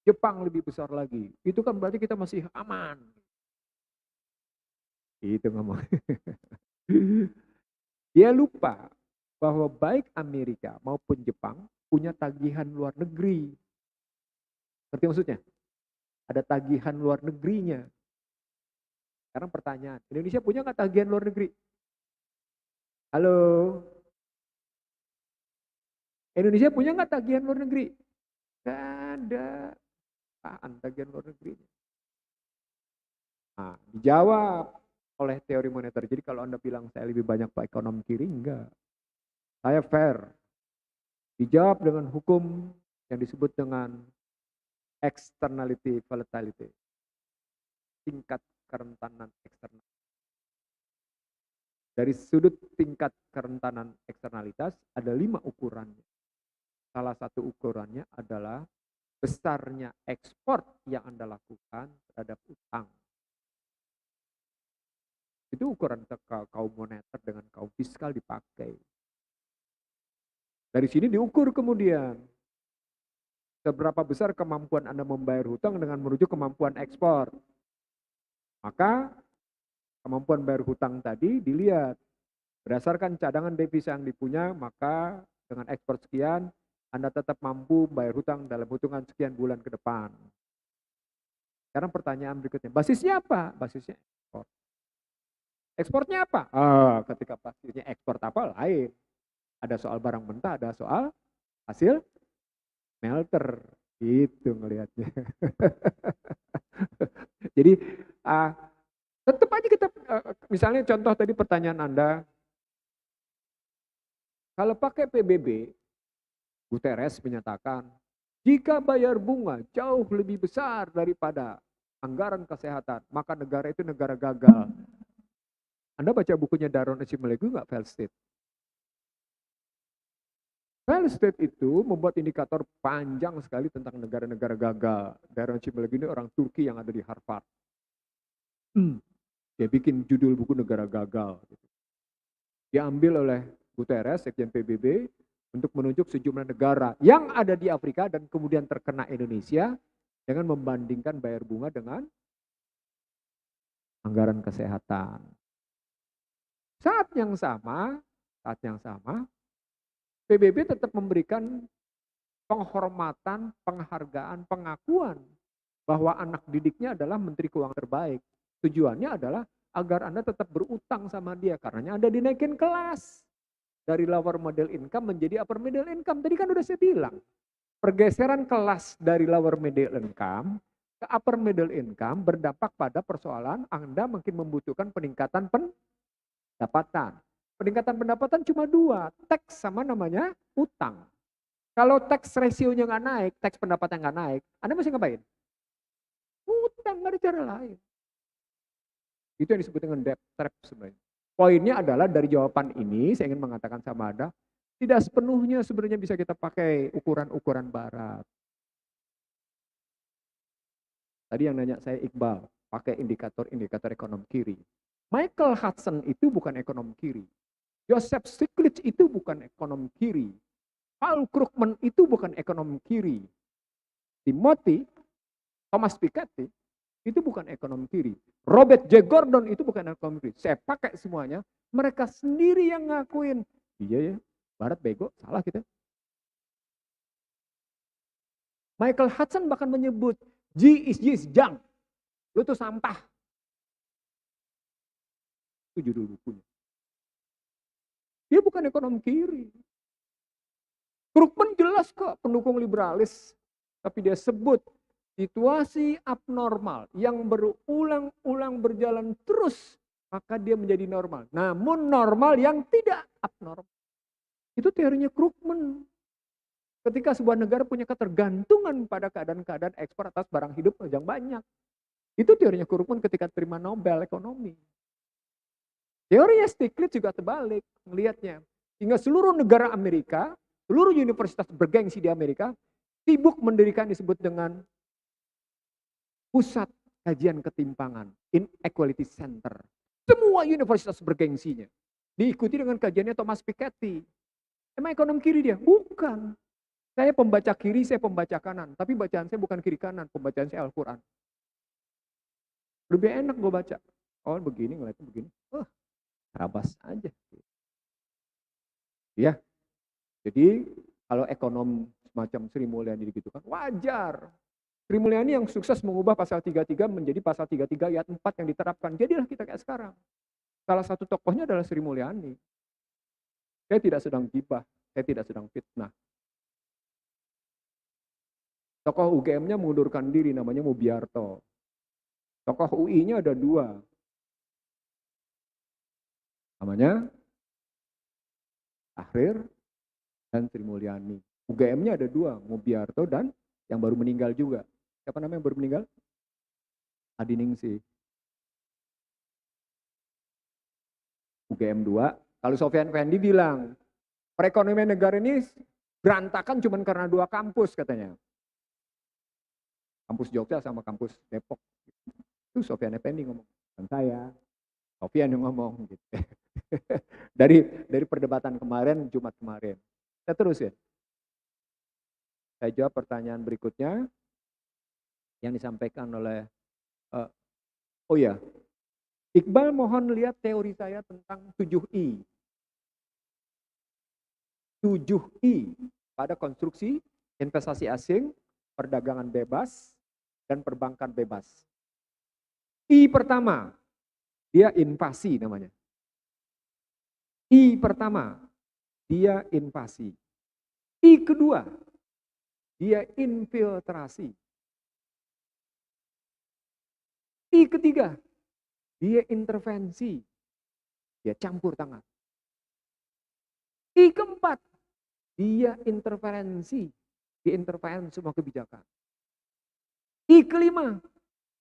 Jepang lebih besar lagi. Itu kan berarti kita masih aman. Itu ngomong. Dia lupa bahwa baik Amerika maupun Jepang punya tagihan luar negeri. Ngerti maksudnya? Ada tagihan luar negerinya. Sekarang pertanyaan, Indonesia punya nggak tagihan luar negeri? Halo? Indonesia punya nggak tagihan luar negeri? Nggak ada. Apaan tagihan luar negeri? Nah, dijawab oleh teori moneter. Jadi kalau Anda bilang saya lebih banyak Pak ekonom kiri, enggak. Saya fair. Dijawab dengan hukum yang disebut dengan externality volatility. Tingkat kerentanan eksternal. Dari sudut tingkat kerentanan eksternalitas ada 5 ukurannya. Salah satu ukurannya adalah besarnya ekspor yang Anda lakukan terhadap utang. Itu ukuran kaum moneter dengan kaum fiskal dipakai. Dari sini diukur kemudian seberapa besar kemampuan Anda membayar hutang dengan menuju kemampuan ekspor. Maka kemampuan bayar hutang tadi dilihat berdasarkan cadangan devisa yang dipunya, maka dengan ekspor sekian Anda tetap mampu bayar hutang dalam hitungan sekian bulan ke depan. Sekarang pertanyaan berikutnya, basisnya apa? Basisnya ekspor. Ekspornya apa? Ketika basisnya ekspor apa lain. Ada soal barang mentah, ada soal hasil smelter. Gitu ngelihatnya. Jadi tetap aja kita, misalnya contoh tadi pertanyaan Anda, kalau pakai PBB, Guterres menyatakan, jika bayar bunga jauh lebih besar daripada anggaran kesehatan, maka negara itu negara gagal. Anda baca bukunya Daron Acemoglu nggak, Failed State? Failed state itu membuat indikator panjang sekali tentang negara-negara gagal. Daerah lagi ini orang Turki yang ada di Harvard. Dia bikin judul buku negara gagal. Diambil oleh Guterres, Sekjen PBB, untuk menunjuk sejumlah negara yang ada di Afrika dan kemudian terkena Indonesia dengan membandingkan bayar bunga dengan anggaran kesehatan. Saat yang sama, PBB tetap memberikan penghormatan, penghargaan, pengakuan bahwa anak didiknya adalah menteri keuangan terbaik. Tujuannya adalah agar Anda tetap berutang sama dia, karenanya Anda dinaikin kelas. Dari lower middle income menjadi upper middle income. Tadi kan udah saya bilang, pergeseran kelas dari lower middle income ke upper middle income berdampak pada persoalan Anda makin membutuhkan peningkatan pendapatan. Peningkatan pendapatan cuma dua, tax sama namanya utang. Kalau tax ratio-nya nggak naik, tax pendapatan nggak naik, Anda mesti ngapain? Utang, nggak ada cara lain. Itu yang disebut dengan debt trap sebenarnya. Poinnya adalah dari jawaban ini, saya ingin mengatakan sama Anda, tidak sepenuhnya sebenarnya bisa kita pakai ukuran-ukuran barat. Tadi yang nanya saya Iqbal, pakai indikator-indikator ekonomi kiri. Michael Hudson itu bukan ekonom kiri. Joseph Stiglitz itu bukan ekonom kiri. Paul Krugman itu bukan ekonom kiri. Thomas Piketty itu bukan ekonom kiri. Robert J. Gordon itu bukan ekonom kiri. Saya pakai semuanya. Mereka sendiri yang ngakuin. Iya ya, barat bego, salah kita. Michael Hudson bahkan menyebut, G is junk. Lu tuh sampah. Itu judul bukunya. Dia bukan ekonom kiri. Krugman jelas kok pendukung liberalis. Tapi dia sebut situasi abnormal yang berulang-ulang berjalan terus, maka dia menjadi normal. Namun normal yang tidak abnormal. Itu teorinya Krugman. Ketika sebuah negara punya ketergantungan pada keadaan-keadaan ekspor atas barang hidup yang banyak. Itu teorinya Krugman ketika terima Nobel ekonomi. Teorinya Stiglitz juga terbalik melihatnya. Hingga seluruh negara Amerika, seluruh universitas bergengsi di Amerika, sibuk mendirikan disebut dengan pusat kajian ketimpangan, Inequality Center. Semua universitas bergengsinya. Diikuti dengan kajiannya Thomas Piketty. Emang ekonom kiri dia? Bukan. Saya pembaca kiri, saya pembaca kanan. Tapi bacaan saya bukan kiri kanan, pembacaan saya Al-Quran. Lebih enak gue baca. Oh begini, ngeliatnya begini. Rabas aja. Ya, jadi kalau ekonom semacam Sri Mulyani gitu kan wajar. Sri Mulyani yang sukses mengubah pasal 33 menjadi pasal 33 ayat 4 yang diterapkan. Jadilah kita kayak sekarang. Salah satu tokohnya adalah Sri Mulyani. Saya tidak sedang gibah, saya tidak sedang fitnah. Tokoh UGM-nya mengundurkan diri, namanya Mubiarto. Tokoh UI-nya ada dua. Namanya Tahrir dan Sri Mulyani. UGM-nya ada dua, Mubiarto dan yang baru meninggal juga. Siapa namanya yang baru meninggal? Adi Ningsih. UGM 2. Kalau Sofyan Effendi bilang, perekonomian negara ini berantakan cuma karena dua kampus katanya. Kampus Jogja sama kampus Depok. Itu Sofyan Effendi ngomong. Dan saya, Sofyan yang ngomong. Gitu. dari perdebatan kemarin, Jumat kemarin. Saya terus ya. Saya jawab pertanyaan berikutnya yang disampaikan oleh Iqbal mohon lihat teori saya tentang 7I. 7I pada konstruksi investasi asing, perdagangan bebas, dan perbankan bebas. I pertama, dia invasi namanya. I pertama, dia invasi. I kedua, dia infiltrasi. I ketiga, dia intervensi. Dia campur tangan. I keempat, dia interferensi. Dia intervensi semua kebijakan. I kelima,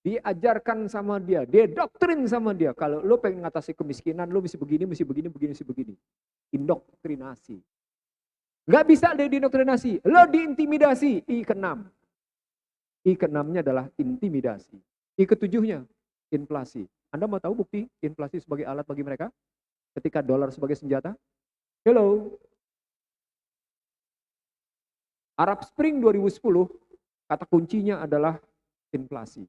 diajarkan sama dia, dia doktrin sama dia. Kalau lo pengen ngatasi kemiskinan, lo mesti begini, mesti begini, begini, mesti begini. Indoktrinasi. Nggak bisa lo diindoktrinasi, lo diintimidasi. I keenam. I keenamnya adalah intimidasi. I ketujuhnya inflasi. Anda mau tahu bukti inflasi sebagai alat bagi mereka? Ketika dolar sebagai senjata? Hello. Arab Spring 2010, kata kuncinya adalah inflasi.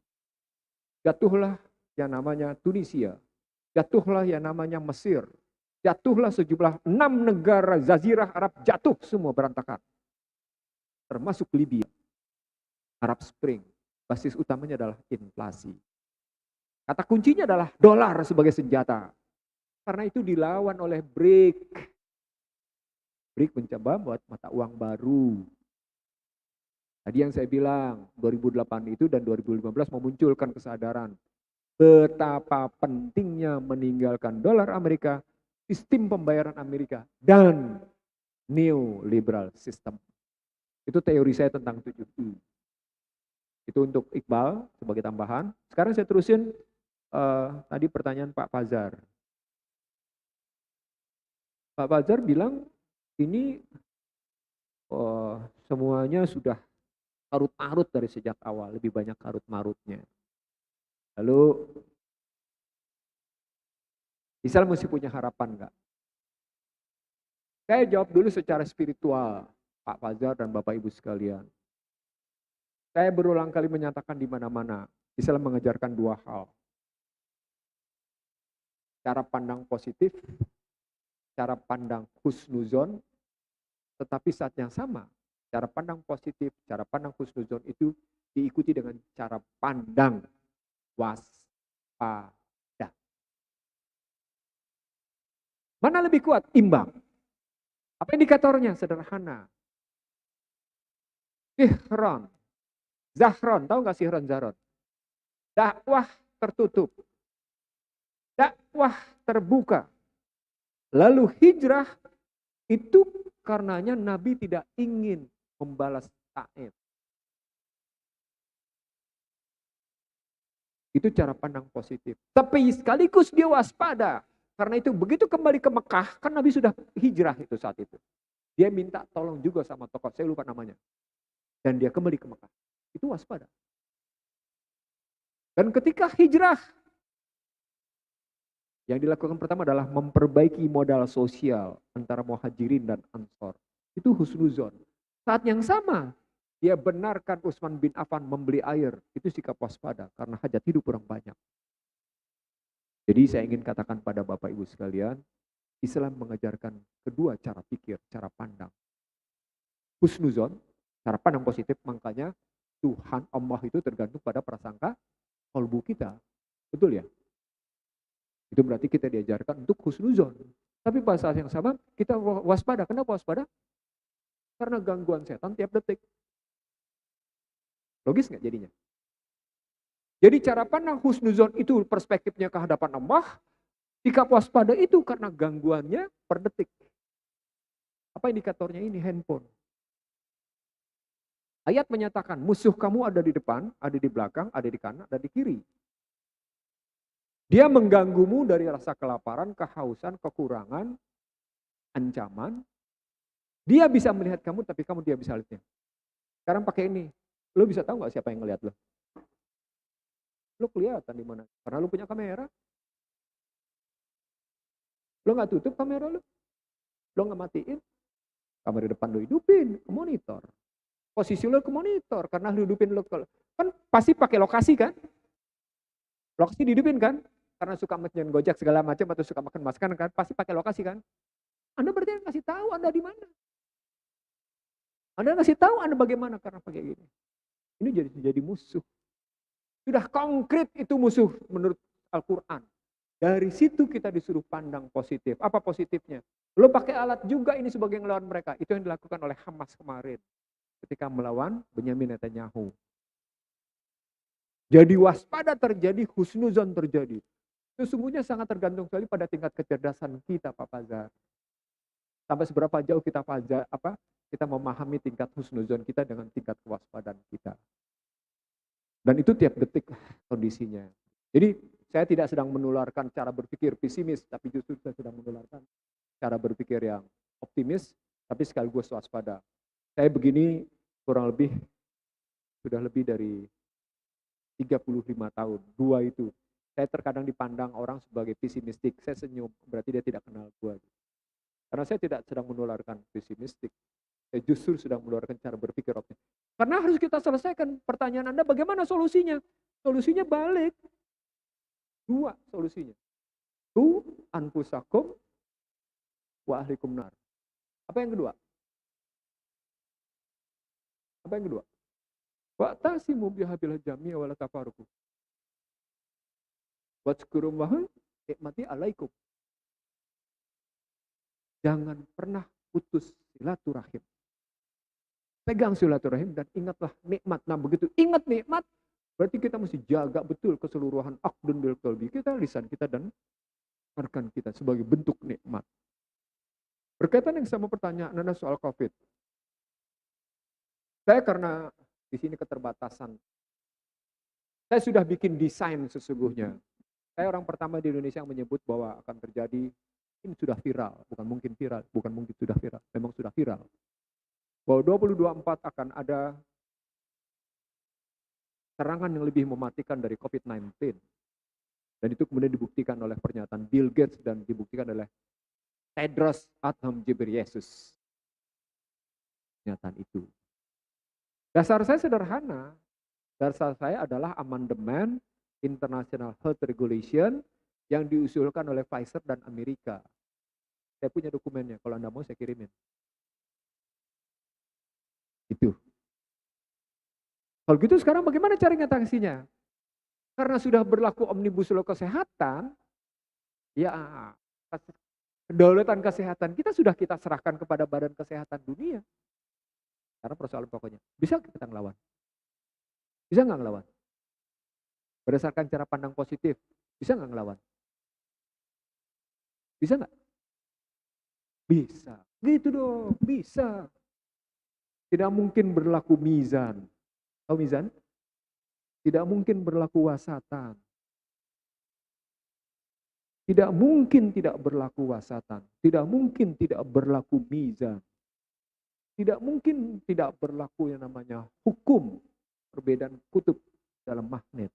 Jatuhlah yang namanya Tunisia. Jatuhlah yang namanya Mesir. Jatuhlah sejumlah 6 negara Jazirah Arab jatuh semua berantakan. Termasuk Libya. Arab Spring. Basis utamanya adalah inflasi. Kata kuncinya adalah dolar sebagai senjata. Karena itu dilawan oleh BRIC. BRIC mencoba buat mata uang baru. Tadi yang saya bilang 2008 itu dan 2015 memunculkan kesadaran betapa pentingnya meninggalkan dolar Amerika, sistem pembayaran Amerika, dan neoliberal system. Itu teori saya tentang 7I. Itu untuk Iqbal sebagai tambahan. Sekarang saya terusin tadi pertanyaan Pak Fazar. Pak Fazar bilang ini semuanya sudah karut-marut dari sejak awal, lebih banyak karut-marutnya. Lalu Islam mesti punya harapan enggak? Saya jawab dulu secara spiritual, Pak Fazar dan Bapak Ibu sekalian. Saya berulang kali menyatakan di mana-mana, Islam mengajarkan dua hal. Cara pandang positif, cara pandang husnuzon, tetapi saat yang sama, cara pandang positif, cara pandang husnuzon itu diikuti dengan cara pandang waspada. Mana lebih kuat? Imbang. Apa indikatornya? Sederhana. Sihron. Zahron. Tahu nggak sihron, zahron? Dakwah tertutup. Dakwah terbuka. Lalu hijrah itu karenanya Nabi tidak ingin membalas Taif. Itu cara pandang positif. Tapi sekaligus dia waspada. Karena itu begitu kembali ke Mekah, kan Nabi sudah hijrah itu saat itu. Dia minta tolong juga sama tokoh, saya lupa namanya. Dan dia kembali ke Mekah. Itu waspada. Dan ketika hijrah, yang dilakukan pertama adalah memperbaiki modal sosial antara muhajirin dan ansor. Itu husnuzon. Saat yang sama, dia benarkan Utsman bin Affan membeli air. Itu sikap waspada karena hajat hidup orang banyak. Jadi saya ingin katakan pada Bapak Ibu sekalian, Islam mengajarkan kedua cara pikir, cara pandang. Husnuzon, cara pandang positif, makanya Tuhan Allah itu tergantung pada prasangka kalbu kita. Betul ya? Itu berarti kita diajarkan untuk husnuzon. Tapi pada saat yang sama kita waspada. Kenapa waspada? Karena gangguan setan tiap detik. Logis nggak jadinya? Jadi cara pandang husnuzon itu perspektifnya kehadapan Allah. Sikap waspada itu karena gangguannya per detik. Apa indikatornya ini? Handphone. Ayat menyatakan musuh kamu ada di depan, ada di belakang, ada di kanan, ada di kiri. Dia mengganggumu dari rasa kelaparan, kehausan, kekurangan, ancaman. Dia bisa melihat kamu, tapi kamu dia bisa lihatnya. Sekarang pakai ini. Lo bisa tahu nggak siapa yang ngelihat lo? Lo kelihatan di mana? Karena lo punya kamera. Lo nggak tutup kamera lo. Lo nggak matiin. Kamera depan lo hidupin, ke monitor. Posisi lo ke monitor, karena lo hidupin lo. Kan pasti pakai lokasi kan? Lokasi dihidupin kan? Karena suka mesen Gojek segala macam atau suka makan masakan kan? Pasti pakai lokasi kan? Anda berarti ngasih tahu Anda di mana. Anda ngasih tahu Anda bagaimana karena pakai gini. Ini jadi musuh. Sudah konkret itu musuh menurut Al-Quran. Dari situ kita disuruh pandang positif. Apa positifnya? Lo pakai alat juga ini sebagai ngelawan mereka. Itu yang dilakukan oleh Hamas kemarin. Ketika melawan Benyamin Netanyahu. Jadi waspada terjadi, husnuzon terjadi. Sesungguhnya sangat tergantung sekali pada tingkat kecerdasan kita, Pak Fazar. Sampai seberapa jauh kita memahami tingkat husnuzon kita dengan tingkat kewaspadaan kita. Dan itu tiap detik kondisinya. Jadi saya tidak sedang menularkan cara berpikir pesimis, tapi justru saya sedang menularkan cara berpikir yang optimis, tapi sekaligus waspada. Saya begini kurang lebih sudah lebih dari 35 tahun. Dua itu. Saya terkadang dipandang orang sebagai pesimistik. Saya senyum, berarti dia tidak kenal gua. Karena saya tidak sedang menularkan pesimistik. Saya justru sedang menularkan cara berpikir optimis. Karena harus kita selesaikan pertanyaan Anda, bagaimana solusinya? Solusinya balik. Dua solusinya. Tu anfusakum wa ahlikum nar. Apa yang kedua? Apa yang kedua? Wa'tasimu bihabil jami'a wa la tafarruqu. Wadzkurum wa nikmati alaikum. Jangan pernah putus silaturahim. Pegang silaturahim dan ingatlah nikmat. Nah, begitu ingat nikmat, berarti kita mesti jaga betul keseluruhan aqdun bil qalbi kita, lisan kita dan arkan kita sebagai bentuk nikmat. Berkaitan yang sama pertanyaan Anda soal COVID. Saya karena di sini keterbatasan. Saya sudah bikin desain sesungguhnya. Saya orang pertama di Indonesia yang menyebut bahwa akan terjadi, ini sudah viral, bukan mungkin viral, bukan mungkin sudah viral, memang sudah viral. Bahwa 2024 akan ada serangan yang lebih mematikan dari COVID-19. Dan itu kemudian dibuktikan oleh pernyataan Bill Gates dan dibuktikan oleh Tedros Adhanom Ghebreyesus. Pernyataan itu. Dasar saya sederhana. Dasar saya adalah amandemen International Health Regulation yang diusulkan oleh Pfizer dan Amerika. Saya punya dokumennya, kalau Anda mau saya kirimin. Itu. Kalau gitu sekarang bagaimana cara ngatasinya? Karena sudah berlaku omnibus law kesehatan, ya kedaulatan kesehatan kita sudah kita serahkan kepada Badan Kesehatan Dunia. Karena persoalan pokoknya, bisa kita ngelawan? Bisa nggak ngelawan? Berdasarkan cara pandang positif, bisa nggak ngelawan? Bisa nggak? Bisa. Gitu dong, bisa. Tidak mungkin berlaku mizan. Tahu mizan? Tidak mungkin berlaku wasatan. Tidak mungkin tidak berlaku wasatan. Tidak mungkin tidak berlaku mizan. Tidak mungkin tidak berlaku yang namanya hukum perbedaan kutub dalam magnet.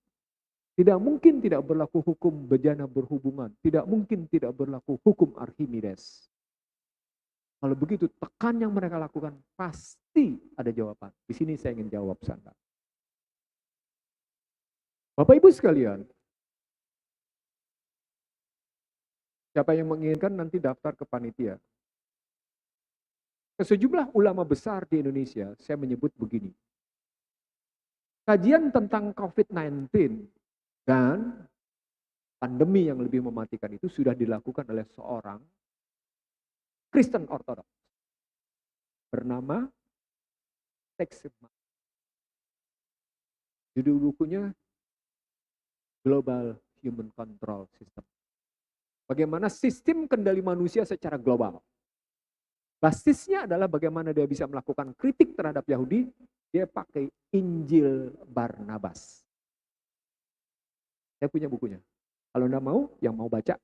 Tidak mungkin tidak berlaku hukum bejana berhubungan. Tidak mungkin tidak berlaku hukum Archimedes. Kalau begitu tekan yang mereka lakukan pasti ada jawaban. Di sini saya ingin jawab sana. Bapak Ibu sekalian, siapa yang menginginkan nanti daftar ke panitia. Sejumlah ulama besar di Indonesia, saya menyebut begini. Kajian tentang COVID-19 dan pandemi yang lebih mematikan itu sudah dilakukan oleh seorang Kristen Ortodoks bernama Texima. Judul bukunya Global Human Control System. Bagaimana sistem kendali manusia secara global. Basisnya adalah bagaimana dia bisa melakukan kritik terhadap Yahudi, dia pakai Injil Barnabas. Saya punya bukunya. Kalau Anda mau, yang mau baca,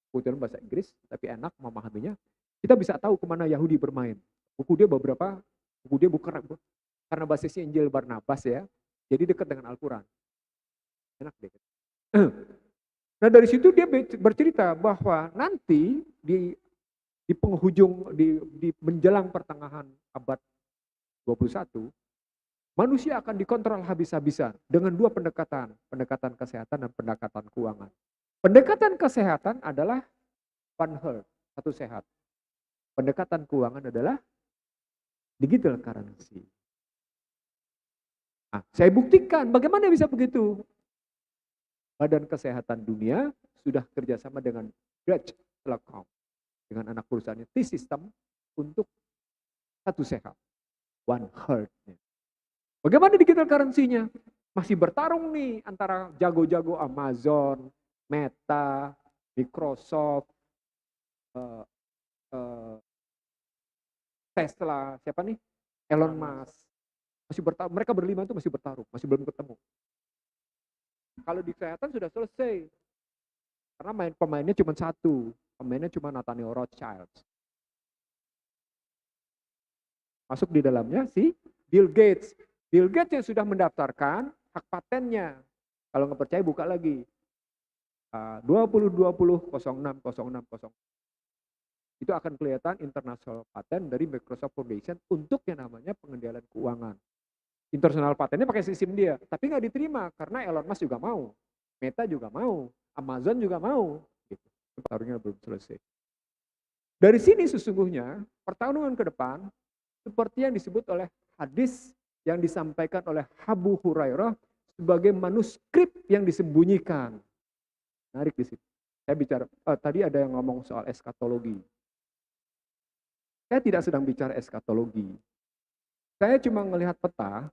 kebetulan bahasa Inggris, tapi enak memahaminya, kita bisa tahu kemana Yahudi bermain. Buku dia bukan, karena basisnya Injil Barnabas ya, jadi dekat dengan Al-Quran. Enak deh. Nah dari situ dia bercerita bahwa nanti di penghujung, di menjelang pertengahan abad 21, manusia akan dikontrol habis-habisan dengan dua pendekatan. Pendekatan kesehatan dan pendekatan keuangan. Pendekatan kesehatan adalah one health, satu sehat. Pendekatan keuangan adalah digital currency. Nah, saya buktikan bagaimana bisa begitu. Badan Kesehatan Dunia sudah kerjasama dengan Deutsche Telekom, dengan anak perusahaannya T-System untuk satu sehat, one health. Bagaimana digital currency-nya? Masih bertarung nih antara jago-jago Amazon, Meta, Microsoft, Tesla, siapa nih? Elon Musk. Masih bertarung, mereka berlima itu masih bertarung, masih belum ketemu. Kalau di kesehatan sudah selesai. Karena pemainnya cuma satu, pemainnya cuma Nathaniel Rothschild. Masuk di dalamnya si Bill Gates. Bill Gates yang sudah mendaftarkan hak patennya. Kalau nggak percaya buka lagi. 2020-06-06-06. Itu akan kelihatan international patent dari Microsoft Foundation untuk yang namanya pengendalian keuangan. International patentnya pakai sistem dia, tapi nggak diterima karena Elon Musk juga mau, Meta juga mau, Amazon juga mau. Gitu. Pertarungannya belum selesai. Dari sini sesungguhnya pertarungan ke depan seperti yang disebut oleh hadis yang disampaikan oleh Abu Hurairah sebagai manuskrip yang disembunyikan. Menarik di situ. Saya bicara, tadi ada yang ngomong soal eskatologi. Saya tidak sedang bicara eskatologi. Saya cuma melihat peta,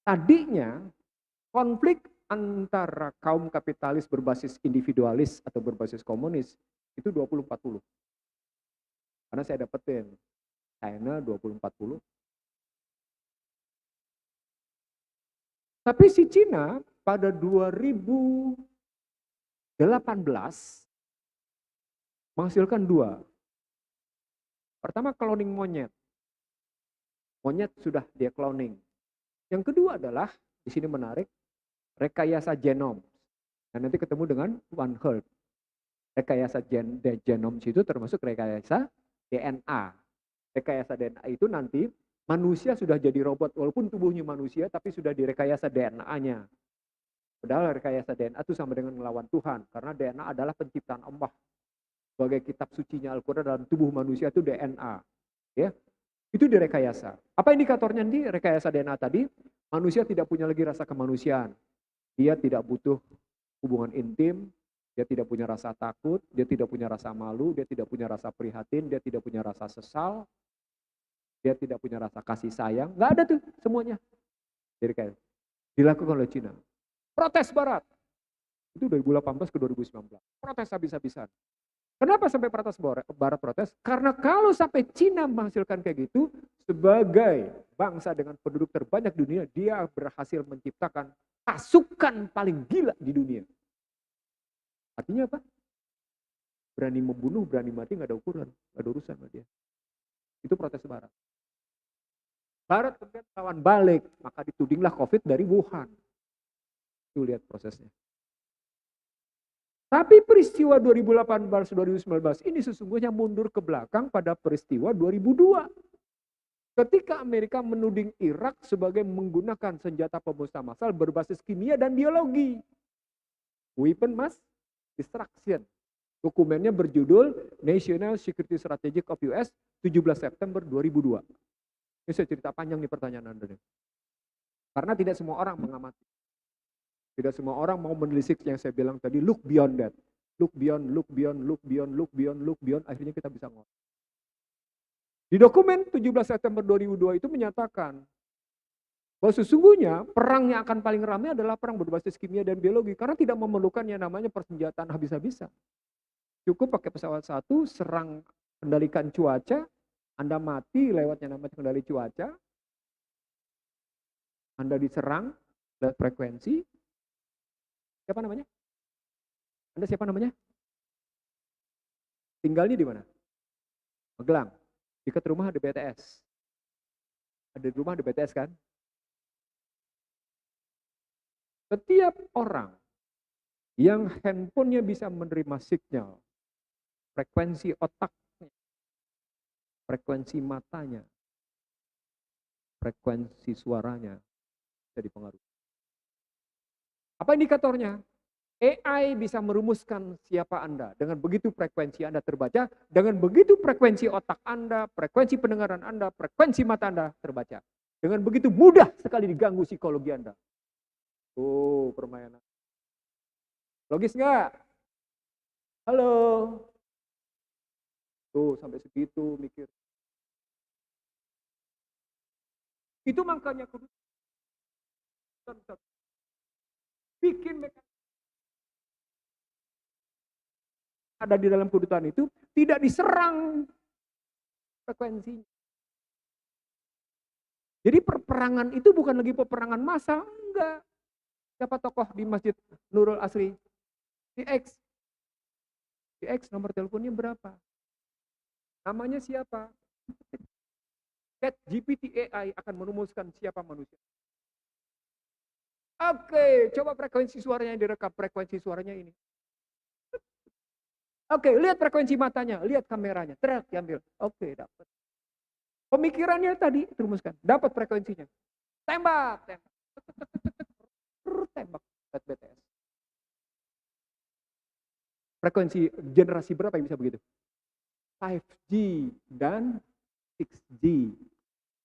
tadinya konflik antara kaum kapitalis berbasis individualis atau berbasis komunis itu 2040. Karena saya dapetin China 2040. Tapi si Cina pada 2018 menghasilkan dua. Pertama cloning monyet. Monyet sudah dia cloning. Yang kedua adalah, di sini menarik, rekayasa genom. Dan nanti ketemu dengan One Health. Rekayasa genom itu termasuk rekayasa DNA. Rekayasa DNA itu nanti manusia sudah jadi robot, walaupun tubuhnya manusia, tapi sudah direkayasa DNA-nya. Padahal rekayasa DNA itu sama dengan melawan Tuhan, karena DNA adalah penciptaan Allah. Sebagai kitab sucinya Al-Quran dalam tubuh manusia itu DNA. Ya, itu direkayasa. Apa indikatornya nanti rekayasa DNA tadi? Manusia tidak punya lagi rasa kemanusiaan. Dia tidak butuh hubungan intim, dia tidak punya rasa takut, dia tidak punya rasa malu, dia tidak punya rasa prihatin, dia tidak punya rasa sesal, dia tidak punya rasa kasih sayang. Nggak ada tuh semuanya. Direkayasa. Dilakukan oleh Cina. Protes Barat. Itu 2018 ke 2019. Protes habis-habisan. Kenapa sampai Barat protes? Karena kalau sampai Cina menghasilkan kayak gitu, sebagai bangsa dengan penduduk terbanyak dunia, dia berhasil menciptakan pasukan paling gila di dunia. Artinya apa? Berani membunuh, berani mati, nggak ada ukuran, nggak ada urusan sama dia. Itu protes Barat. Barat kemudian lawan balik, maka ditudinglah COVID dari Wuhan. Itu lihat prosesnya. Tapi peristiwa 2018-2019 ini sesungguhnya mundur ke belakang pada peristiwa 2002. Ketika Amerika menuding Irak sebagai menggunakan senjata pemusnah massal berbasis kimia dan biologi. Weapon Mass Destruction. Dokumennya berjudul National Security Strategy of US 17 September 2002. Ini saya cerita panjang nih pertanyaan Anda. Karena tidak semua orang mengamati. Tidak semua orang mau menelisik yang saya bilang tadi, look beyond that. Look beyond, look beyond, look beyond, look beyond, look beyond. Akhirnya kita bisa ngomong. Di dokumen 17 September 2002 itu menyatakan bahwa sesungguhnya perang yang akan paling ramai adalah perang berbasis kimia dan biologi. Karena tidak memerlukan yang namanya persenjataan habis-habisan. Cukup pakai pesawat satu, serang, kendalikan cuaca, Anda mati lewat yang namanya kendali cuaca, Anda diserang lewat frekuensi. Siapa namanya? Anda siapa namanya? Tinggalnya di mana? Magelang. Dekat rumah ada BTS. Ada di rumah ada BTS kan? Setiap orang yang handphonenya bisa menerima sinyal, frekuensi otaknya, frekuensi matanya, frekuensi suaranya bisa dipengaruhi. Apa indikatornya? AI bisa merumuskan siapa Anda. Dengan begitu frekuensi Anda terbaca, dengan begitu frekuensi otak Anda, frekuensi pendengaran Anda, frekuensi mata Anda terbaca. Dengan begitu mudah sekali diganggu psikologi Anda. Oh, permainan. Logis nggak? Halo? Tuh, sampai segitu mikir. Itu makanya bikin mekanisme ada di dalam kedutaan itu tidak diserang frekuensinya. Jadi peperangan itu bukan lagi peperangan massa, enggak. Siapa tokoh di Masjid Nurul Asri? X. X nomor teleponnya berapa? Namanya siapa? ChatGPT AI akan merumuskan siapa manusia. Oke, coba frekuensi suaranya yang direkam, frekuensi suaranya ini. Oke, lihat frekuensi matanya, lihat kameranya, terak diambil. Oke, dapat. Pemikirannya tadi rumuskan, dapat frekuensinya. Tembak, tembak. Tembak, BTS. Frekuensi generasi berapa yang bisa begitu? 5G dan 6G.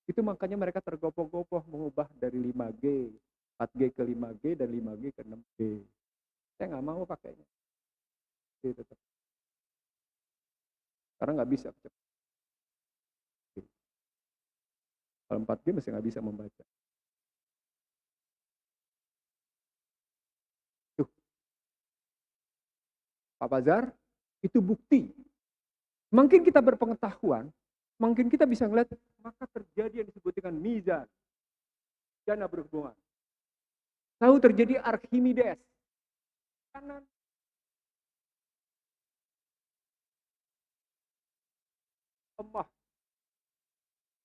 Itu makanya mereka tergopoh-gopoh mengubah dari 5G, 4G ke 5G dan 5G ke 6G. Saya nggak mau pakainya. Itu tetap. Karena nggak bisa. Kalau 4G masih nggak bisa membaca. Tuh. Pak Bazar, itu bukti. Makin kita berpengetahuan, makin kita bisa melihat maka terjadi yang disebut dengan mizan. Dana berhubungan. Tahu terjadi Archimedes. Kanan. Lemah.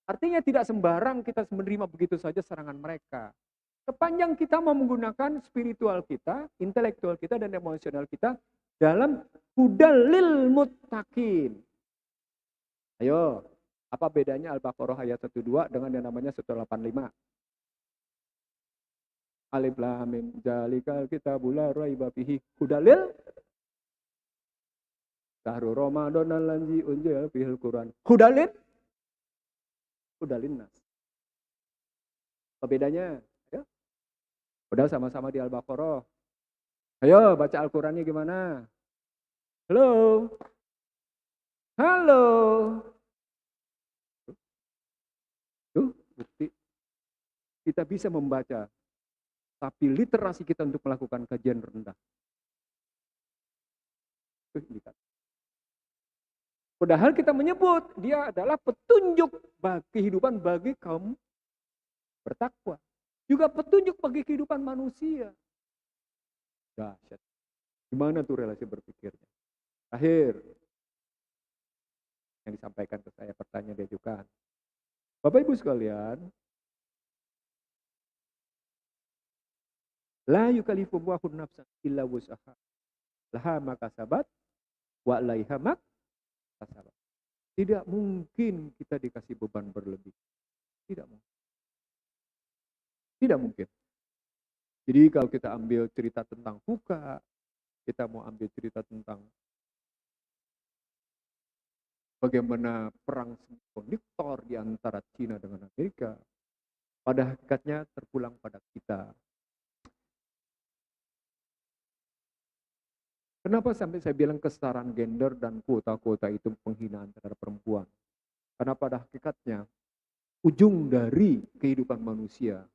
Artinya tidak sembarang kita menerima begitu saja serangan mereka. Sepanjang kita mau menggunakan spiritual kita, intelektual kita, dan emosional kita dalam hudalil muttaqin. Ayo, apa bedanya Al-Baqarah ayat 12 dengan yang namanya 185? Alif Lam Mim Dzalikal kitabul la raiba fihi hudalil Syahrul Ramadan allazi unzila fihil Qur'an. Hudalil nas. Apa bedanya? Ayo. Udah sama-sama di Al-Baqarah. Ayo baca Al-Qur'annya gimana? Halo. Halo. Tuh, bukti. Kita bisa membaca, tapi literasi kita untuk melakukan kajian rendah. Itu indikator. Padahal kita menyebut dia adalah petunjuk bagi kehidupan bagi kaum bertakwa. Juga petunjuk bagi kehidupan manusia. Dahsyat. Gimana tuh relasi berpikirnya? Akhir yang disampaikan ke saya, pertanyaan diajukan. Bapak Ibu sekalian, la yukallifullahu nafsan illa wus'aha. Laha ma kasabat wa 'alaiha ma kasabat. Tidak mungkin kita dikasih beban berlebih. Tidak mungkin. Tidak mungkin. Jadi kalau kita ambil cerita tentang Fuka, kita mau ambil cerita tentang bagaimana perang semikonduktor di antara Cina dengan Amerika, pada hakikatnya terpulang pada kita. Kenapa sampai saya bilang kesetaraan gender dan kuota-kuota itu penghinaan terhadap perempuan? Karena pada hakikatnya ujung dari kehidupan manusia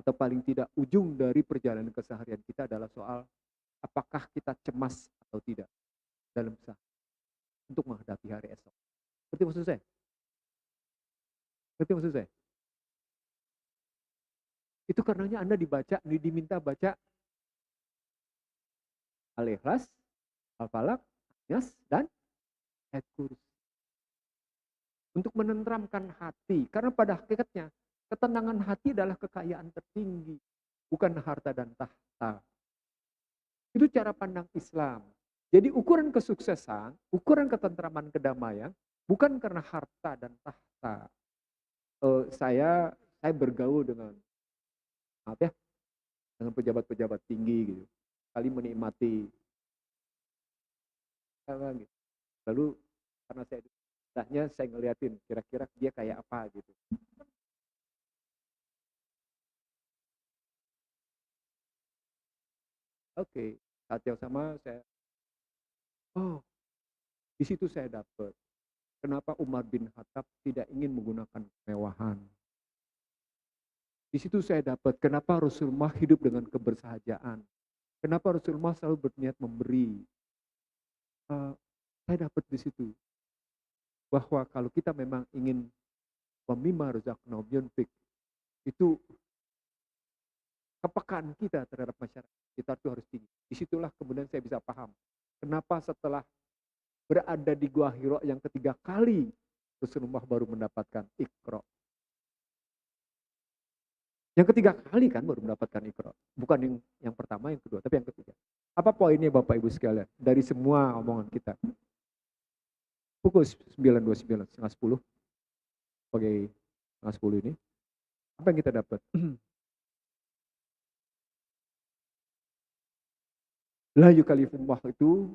atau paling tidak ujung dari perjalanan keseharian kita adalah soal apakah kita cemas atau tidak dalam untuk menghadapi hari esok. Ngerti maksud saya? Ngerti maksud saya? Itu karenanya Anda diminta baca Al-Ikhlas, Al-Falaq, Nas, dan Ayat Kursi. Untuk menenteramkan hati. Karena pada hakikatnya, ketenangan hati adalah kekayaan tertinggi. Bukan harta dan tahta. Itu cara pandang Islam. Jadi ukuran kesuksesan, ukuran ketentraman kedamaian, bukan karena harta dan tahta. Saya bergaul dengan, maaf ya, dengan pejabat-pejabat tinggi gitu. Kali menikmati. Gitu. Lalu karena saya ngeliatin kira-kira dia kayak apa gitu. Oke, saat yang sama di situ saya dapat kenapa Umar bin Khattab tidak ingin menggunakan kemewahan. Di situ saya dapat kenapa Rasulullah hidup dengan kebersahajaan. Kenapa Rasulullah selalu berniat memberi. Saya dapat di situ bahwa kalau kita memang ingin mimma razaqnahum yunfiq, itu kepekaan kita terhadap masyarakat kita itu harus tinggi. Disitulah kemudian saya bisa paham kenapa setelah berada di Gua Hira yang ketiga kali Rasulullah baru mendapatkan Iqra. Yang ketiga kali kan baru mendapatkan Iqra. Bukan yang pertama, yang kedua, tapi yang ketiga. Apa poinnya Bapak Ibu sekalian dari semua omongan kita? Pukul 9.29, setengah 10, sebagai setengah 10 ini, apa yang kita dapat? La yukalifullah itu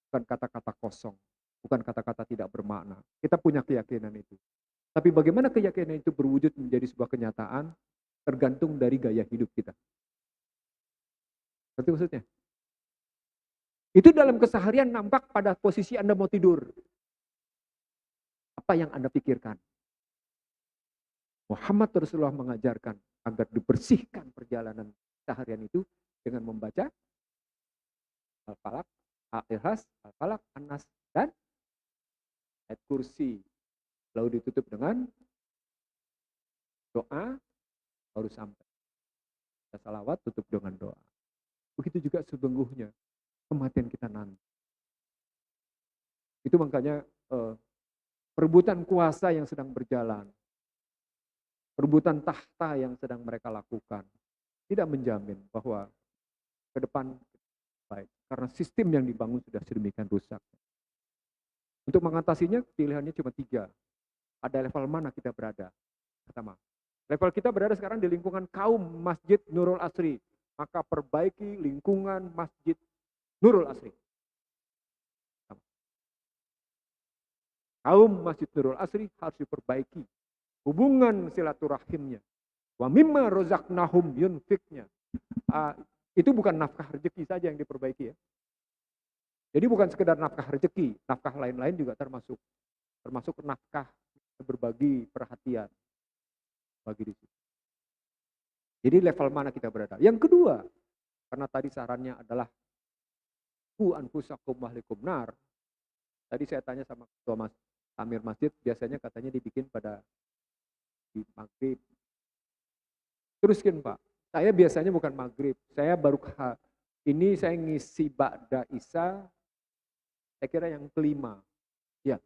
bukan kata-kata kosong, bukan kata-kata tidak bermakna. Kita punya keyakinan itu. Tapi bagaimana keyakinan itu berwujud menjadi sebuah kenyataan tergantung dari gaya hidup kita. Ngerti maksudnya? Itu dalam keseharian nampak pada posisi Anda mau tidur. Apa yang Anda pikirkan? Muhammad Rasulullah mengajarkan agar dibersihkan perjalanan seharian itu dengan membaca Al-Falaq, Al-Ikhlas, Al-Falaq, An-Nas, dan ayat kursi. Lalu ditutup dengan doa, baru sampai. Salawat tutup dengan doa. Begitu juga sesungguhnya kematian kita nanti. Itu makanya perebutan kuasa yang sedang berjalan, perebutan tahta yang sedang mereka lakukan, tidak menjamin bahwa ke depan baik. Karena sistem yang dibangun sudah sedemikian rusak. Untuk mengatasinya pilihannya cuma 3. Ada level mana kita berada? Pertama, level kita berada sekarang di lingkungan kaum Masjid Nurul Asri. Maka perbaiki lingkungan Masjid Nurul Asri. Kaum Masjid Nurul Asri harus diperbaiki. Hubungan silaturahimnya. Wa mimma rozaknahum yunfiknya. Itu bukan nafkah rezeki saja yang diperbaiki ya. Jadi bukan sekedar nafkah rezeki, nafkah lain-lain juga termasuk. Termasuk nafkah berbagi perhatian. Bagi di situ. Jadi level mana kita berada. Yang kedua, karena tadi sarannya adalah ku anfusakum wahlikum nar. Tadi saya tanya sama ketua Amir Masjid, biasanya katanya dibikin pada di maghrib. Teruskan Pak, saya biasanya bukan maghrib, saya baru ini saya ngisi Ba'da Isya, saya kira yang kelima. Ya,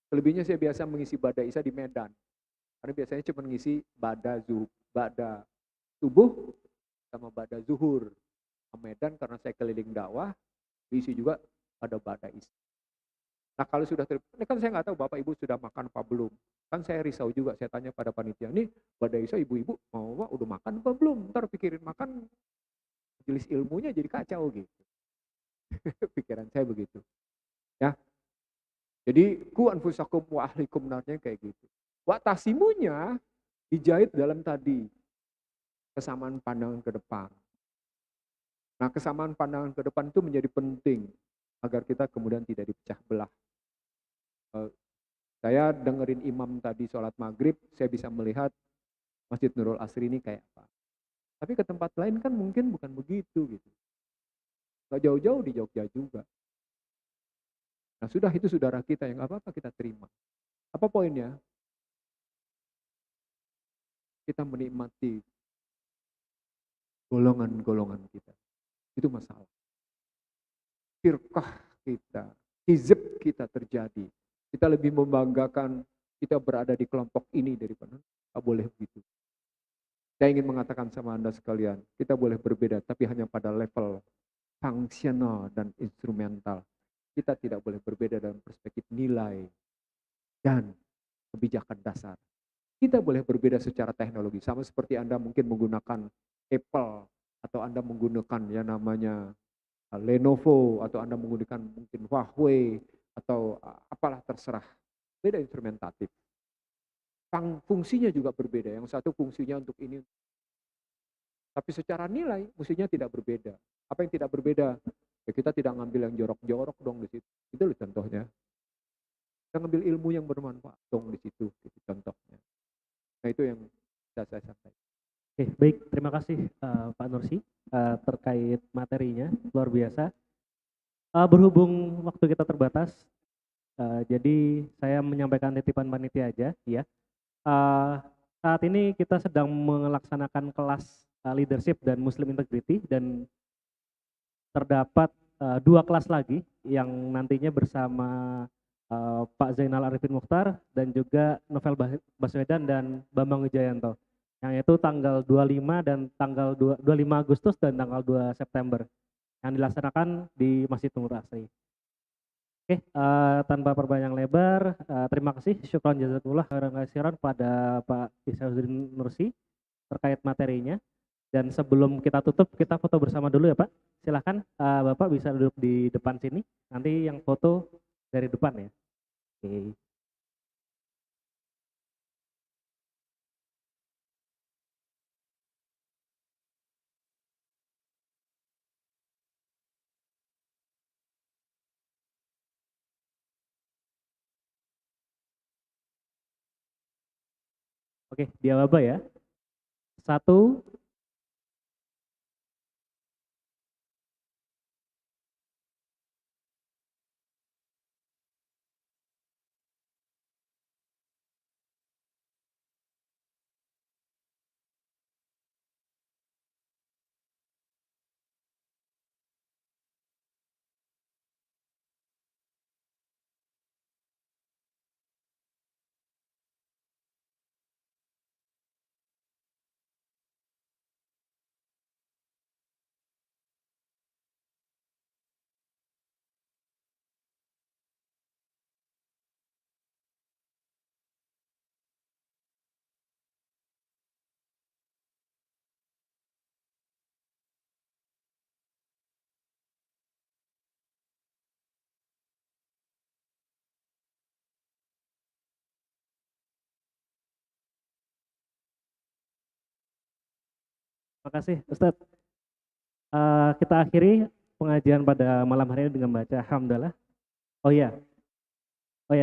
selebihnya saya biasa mengisi Ba'da Isya di Medan. Karena biasanya cuma ngisi Ba'da subuh sama Ba'da zuhur. Ke Medan karena saya keliling dakwah, diisi juga pada Ba'da Isya. Nah kalau sudah ini kan saya nggak tahu Bapak Ibu sudah makan apa belum. Kan saya risau juga, saya tanya pada panitia, nih Ba'da Isya ibu-ibu mau udah makan apa belum? Ntar pikirin makan, jelis ilmunya jadi kacau gitu. Pikiran saya begitu. Ya. Jadi ku anfusakum wa ahlikum narnya kayak gitu. Wa tasimunya dijahit dalam tadi kesamaan pandangan ke depan. Nah kesamaan pandangan ke depan itu menjadi penting agar kita kemudian tidak dipecah belah. Saya dengerin imam tadi sholat maghrib, saya bisa melihat Masjid Nurul Asri ini kayak apa. Tapi ke tempat lain kan mungkin bukan begitu gitu. Gak jauh-jauh di Jogja juga. Nah sudah itu saudara kita yang apa-apa kita terima. Apa poinnya? Kita menikmati golongan-golongan kita. Itu masalah. Firqah kita, hizb kita terjadi. Kita lebih membanggakan kita berada di kelompok ini daripada tak boleh begitu. Saya ingin mengatakan sama Anda sekalian, kita boleh berbeda tapi hanya pada level fungsional dan instrumental. Kita tidak boleh berbeda dalam perspektif nilai dan kebijakan dasar. Kita boleh berbeda secara teknologi, sama seperti Anda mungkin menggunakan Apple atau Anda menggunakan yang namanya Lenovo atau Anda menggunakan mungkin Huawei atau apalah terserah. Beda instrumentatif. Fungsinya juga berbeda. Yang satu fungsinya untuk ini. Tapi secara nilai mestinya tidak berbeda. Apa yang tidak berbeda? Ya kita tidak ngambil yang jorok-jorok dong di situ. Itu loh contohnya. Kita ngambil ilmu yang bermanfaat dong di situ. Itu contohnya. Nah itu yang bisa saya sampaikan. Oke, baik. Terima kasih Pak Nursi terkait materinya. Luar biasa. Berhubung waktu kita terbatas, jadi saya menyampaikan titipan panitia aja. Ya. Saat ini kita sedang melaksanakan kelas leadership dan Muslim integrity dan terdapat 2 kelas lagi yang nantinya bersama Pak Zainal Arifin Mukhtar dan juga Novel Baswedan dan Bambang Wijayanto. Yang itu tanggal 25 dan tanggal 25 Agustus dan tanggal 2 September yang dilaksanakan di Masjid Nur Asri. Oke, tanpa perpanjang lebar, terima kasih syukran jazakumullah khairan katsiran pada Pak Isazuddin Nursi terkait materinya. Dan sebelum kita tutup, kita foto bersama dulu ya Pak. Silahkan Bapak bisa duduk di depan sini. Nanti yang foto dari depan ya. Oke. Oke, dia Bapak ya. 1, terima kasih Ustadz. Kita akhiri pengajian pada malam hari ini dengan baca hamdalah. Oh iya,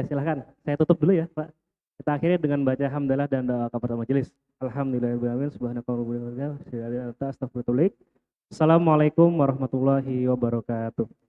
silahkan. Saya tutup dulu ya Pak. Kita akhiri dengan baca hamdalah dan doa kepada majelis. Alhamdulillahirobbilalamin. Subhanakallahumma wa bihamdika. Assalamualaikum warahmatullahi wabarakatuh.